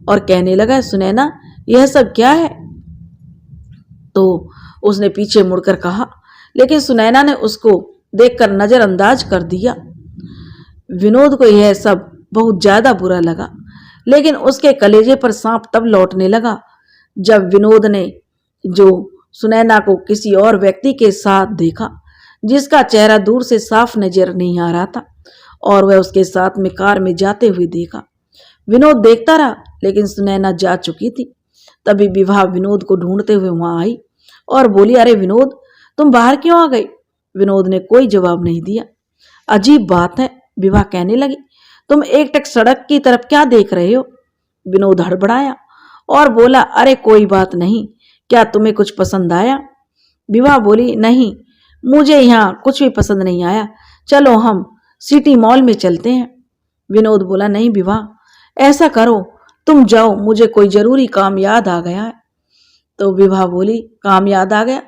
और कहने लगा, सुनैना यह सब क्या है? तो उसने पीछे मुड़कर कहा, लेकिन सुनैना ने उसको देखकर नजरअंदाज कर दिया। विनोद को यह सब बहुत ज्यादा बुरा लगा, लेकिन उसके कलेजे पर सांप तब लौटने लगा जब विनोद ने जो सुनैना को किसी और व्यक्ति के साथ देखा, जिसका चेहरा दूर से साफ नजर नहीं आ रहा था, और वह उसके साथ में कार में जाते हुए देखा। विनोद देखता रहा, लेकिन सुनैना जा चुकी थी। तभी विवाह विनोद को ढूंढते हुए वहां आई और बोली, अरे विनोद, तुम बाहर क्यों आ गए? विनोद ने कोई जवाब नहीं दिया। अजीब बात है, विवाह कहने लगी, तुम एकटक सड़क की तरफ क्या देख रहे हो? विनोद हड़बड़ाया और बोला, अरे कोई बात नहीं, क्या तुम्हें कुछ पसंद आया? विवाह बोली, नहीं, मुझे यहाँ कुछ भी पसंद नहीं आया, चलो हम सिटी मॉल में चलते हैं। विनोद बोला, नहीं विवाह, ऐसा करो, तुम जाओ, मुझे कोई जरूरी काम याद आ गया है। तो विवाह बोली, काम याद आ गया?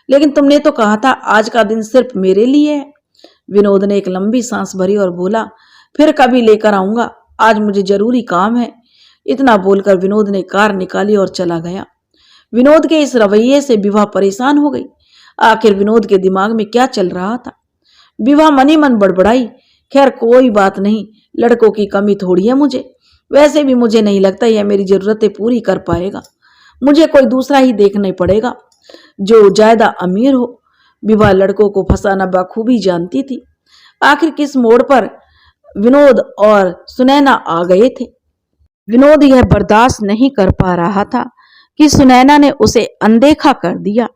लेकिन तुमने तो कहा था आज का दिन सिर्फ मेरे लिए है। विनोद ने एक लंबी सांस भरी और बोला, फिर कभी लेकर आऊंगा, आज मुझे जरूरी काम है। इतना बोलकर विनोद ने कार निकाली और चला गया। विनोद के इस रवैये से विवाह परेशान हो गई। आखिर विनोद के दिमाग में क्या चल रहा था? विवाह मनी मन बड़बड़ाई, खैर कोई बात नहीं, लड़कों की कमी थोड़ी है मुझे, वैसे भी मुझे नहीं लगता यह मेरी जरूरतें पूरी कर पाएगा। मुझे कोई दूसरा ही देखना पड़ेगा जो ज्यादा अमीर हो। विवाह लड़कों को फंसाना बखूबी जानती थी। आखिर किस मोड़ पर विनोद और सुनैना आ गए थे। विनोद यह बर्दाश्त नहीं कर पा रहा था कि सुनैना ने उसे अनदेखा कर दिया।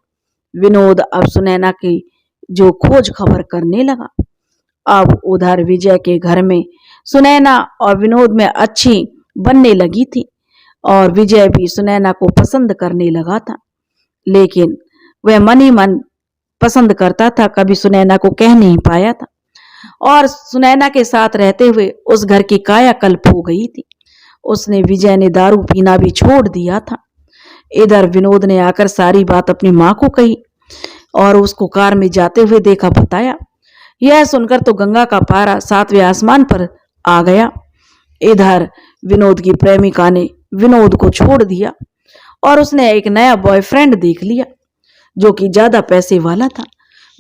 विनोद अब सुनैना की जो खोज खबर करने लगा। अब उधर विजय के घर में सुनैना और विनोद में अच्छी बनने लगी थी और विजय भी सुनैना को पसंद करने लगा था, लेकिन वह मन ही मन पसंद करता था, कभी सुनैना को कह नहीं पाया था और सुनैना के साथ रहते हुए उस घर की कायाकल्प हो गई थी। उसने विजय ने दारू पीना भी छोड़ दिया था। इधर विनोद ने आकर सारी बात अपनी मां को कही। और उसको कार में जाते हुए देखा बताया। यह सुनकर तो गंगा का पारा 7वें आसमान पर आ गया। इधर विनोद की प्रेमिका ने विनोद को छोड़ दिया और उसने एक नया बॉयफ्रेंड देख लिया जो कि ज्यादा पैसे वाला था।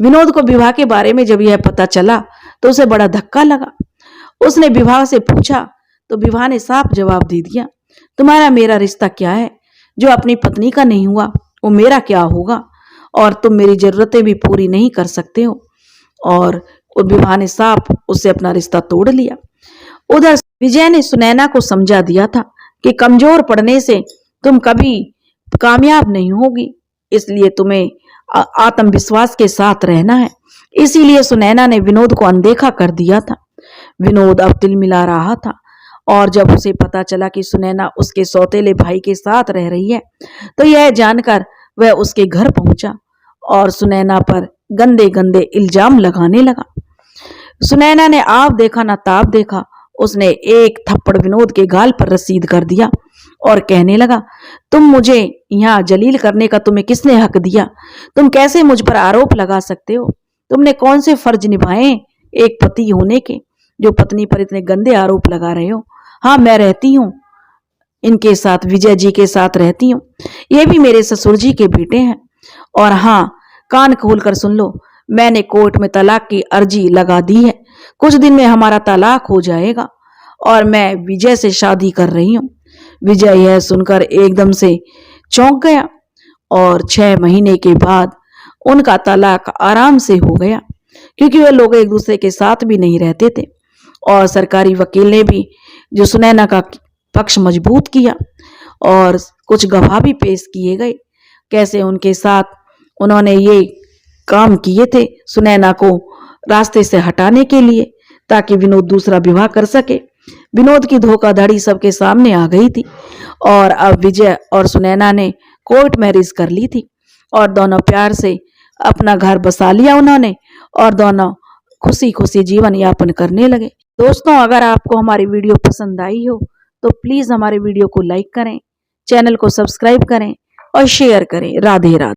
विनोद को विवाह के बारे में जब यह पता चला तो उसे बड़ा धक्का लगा। उसने विवाह से पूछा तो विवाह ने साफ जवाब दे दिया, तुम्हारा मेरा रिश्ता क्या है? जो अपनी पत्नी का नहीं हुआ वो मेरा क्या होगा? और तुम मेरी जरूरतें भी पूरी नहीं कर सकते हो। और विवाह ने साफ उससे अपना रिश्ता तोड़ लिया। उधर विजय ने सुनैना को समझा दिया था कि कमजोर पड़ने से तुम कभी कामयाब नहीं होगी, इसलिए तुम्हें आत्मविश्वास के साथ रहना है। इसीलिए सुनैना ने विनोद को अनदेखा कर दिया था। विनोद अब तिल मिला रहा था और जब उसे पता चला कि सुनैना उसके सौतेले भाई के साथ रह रही है तो यह जानकर वह उसके घर पहुंचा और सुनैना पर गंदे गंदे इल्जाम लगाने लगा। सुनैना ने आप देखा ना ताप देखा, उसने एक थप्पड़ विनोद के गाल पर रसीद कर दिया और कहने लगा, तुम मुझे यहाँ जलील करने का तुम्हें किसने हक दिया? तुम कैसे मुझ पर आरोप लगा सकते हो? तुमने कौन से फर्ज निभाए एक पति होने के जो पत्नी पर इतने गंदे आरोप लगा रहे हो? हाँ, मैं रहती हूँ इनके साथ, विजय जी के साथ रहती हूँ। ये भी मेरे ससुर जी के बेटे हैं। और हाँ, कान खोलकर सुन लो, मैंने कोर्ट में तलाक की अर्जी लगा दी है। कुछ दिन में हमारा तलाक हो जाएगा और मैं विजय से शादी कर रही हूँ। विजय यह सुनकर एकदम से चौंक गया और 6 महीने के बाद उनका तलाक आराम से हो गया, क्योंकि वे लोग एक दूसरे के साथ भी नहीं रहते थे। और सरकारी वकील ने भी जो सुनैना का पक्ष मजबूत किया और कुछ गवाह भी पेश किए गए, कैसे उनके साथ उन्होंने ये काम किए थे सुनैना को रास्ते से हटाने के लिए, ताकि विनोद दूसरा विवाह कर सके। विनोद की धोखाधड़ी सबके सामने आ गई थी और अब विजय और सुनैना ने कोर्ट मैरिज कर ली थी और दोनों प्यार से अपना घर बसा लिया उन्होंने और दोनों खुशी खुशी जीवन यापन करने लगे। दोस्तों, अगर आपको हमारी वीडियो पसंद आई हो तो प्लीज हमारे वीडियो को लाइक करें, चैनल को सब्सक्राइब करें और शेयर करें। राधे राधे।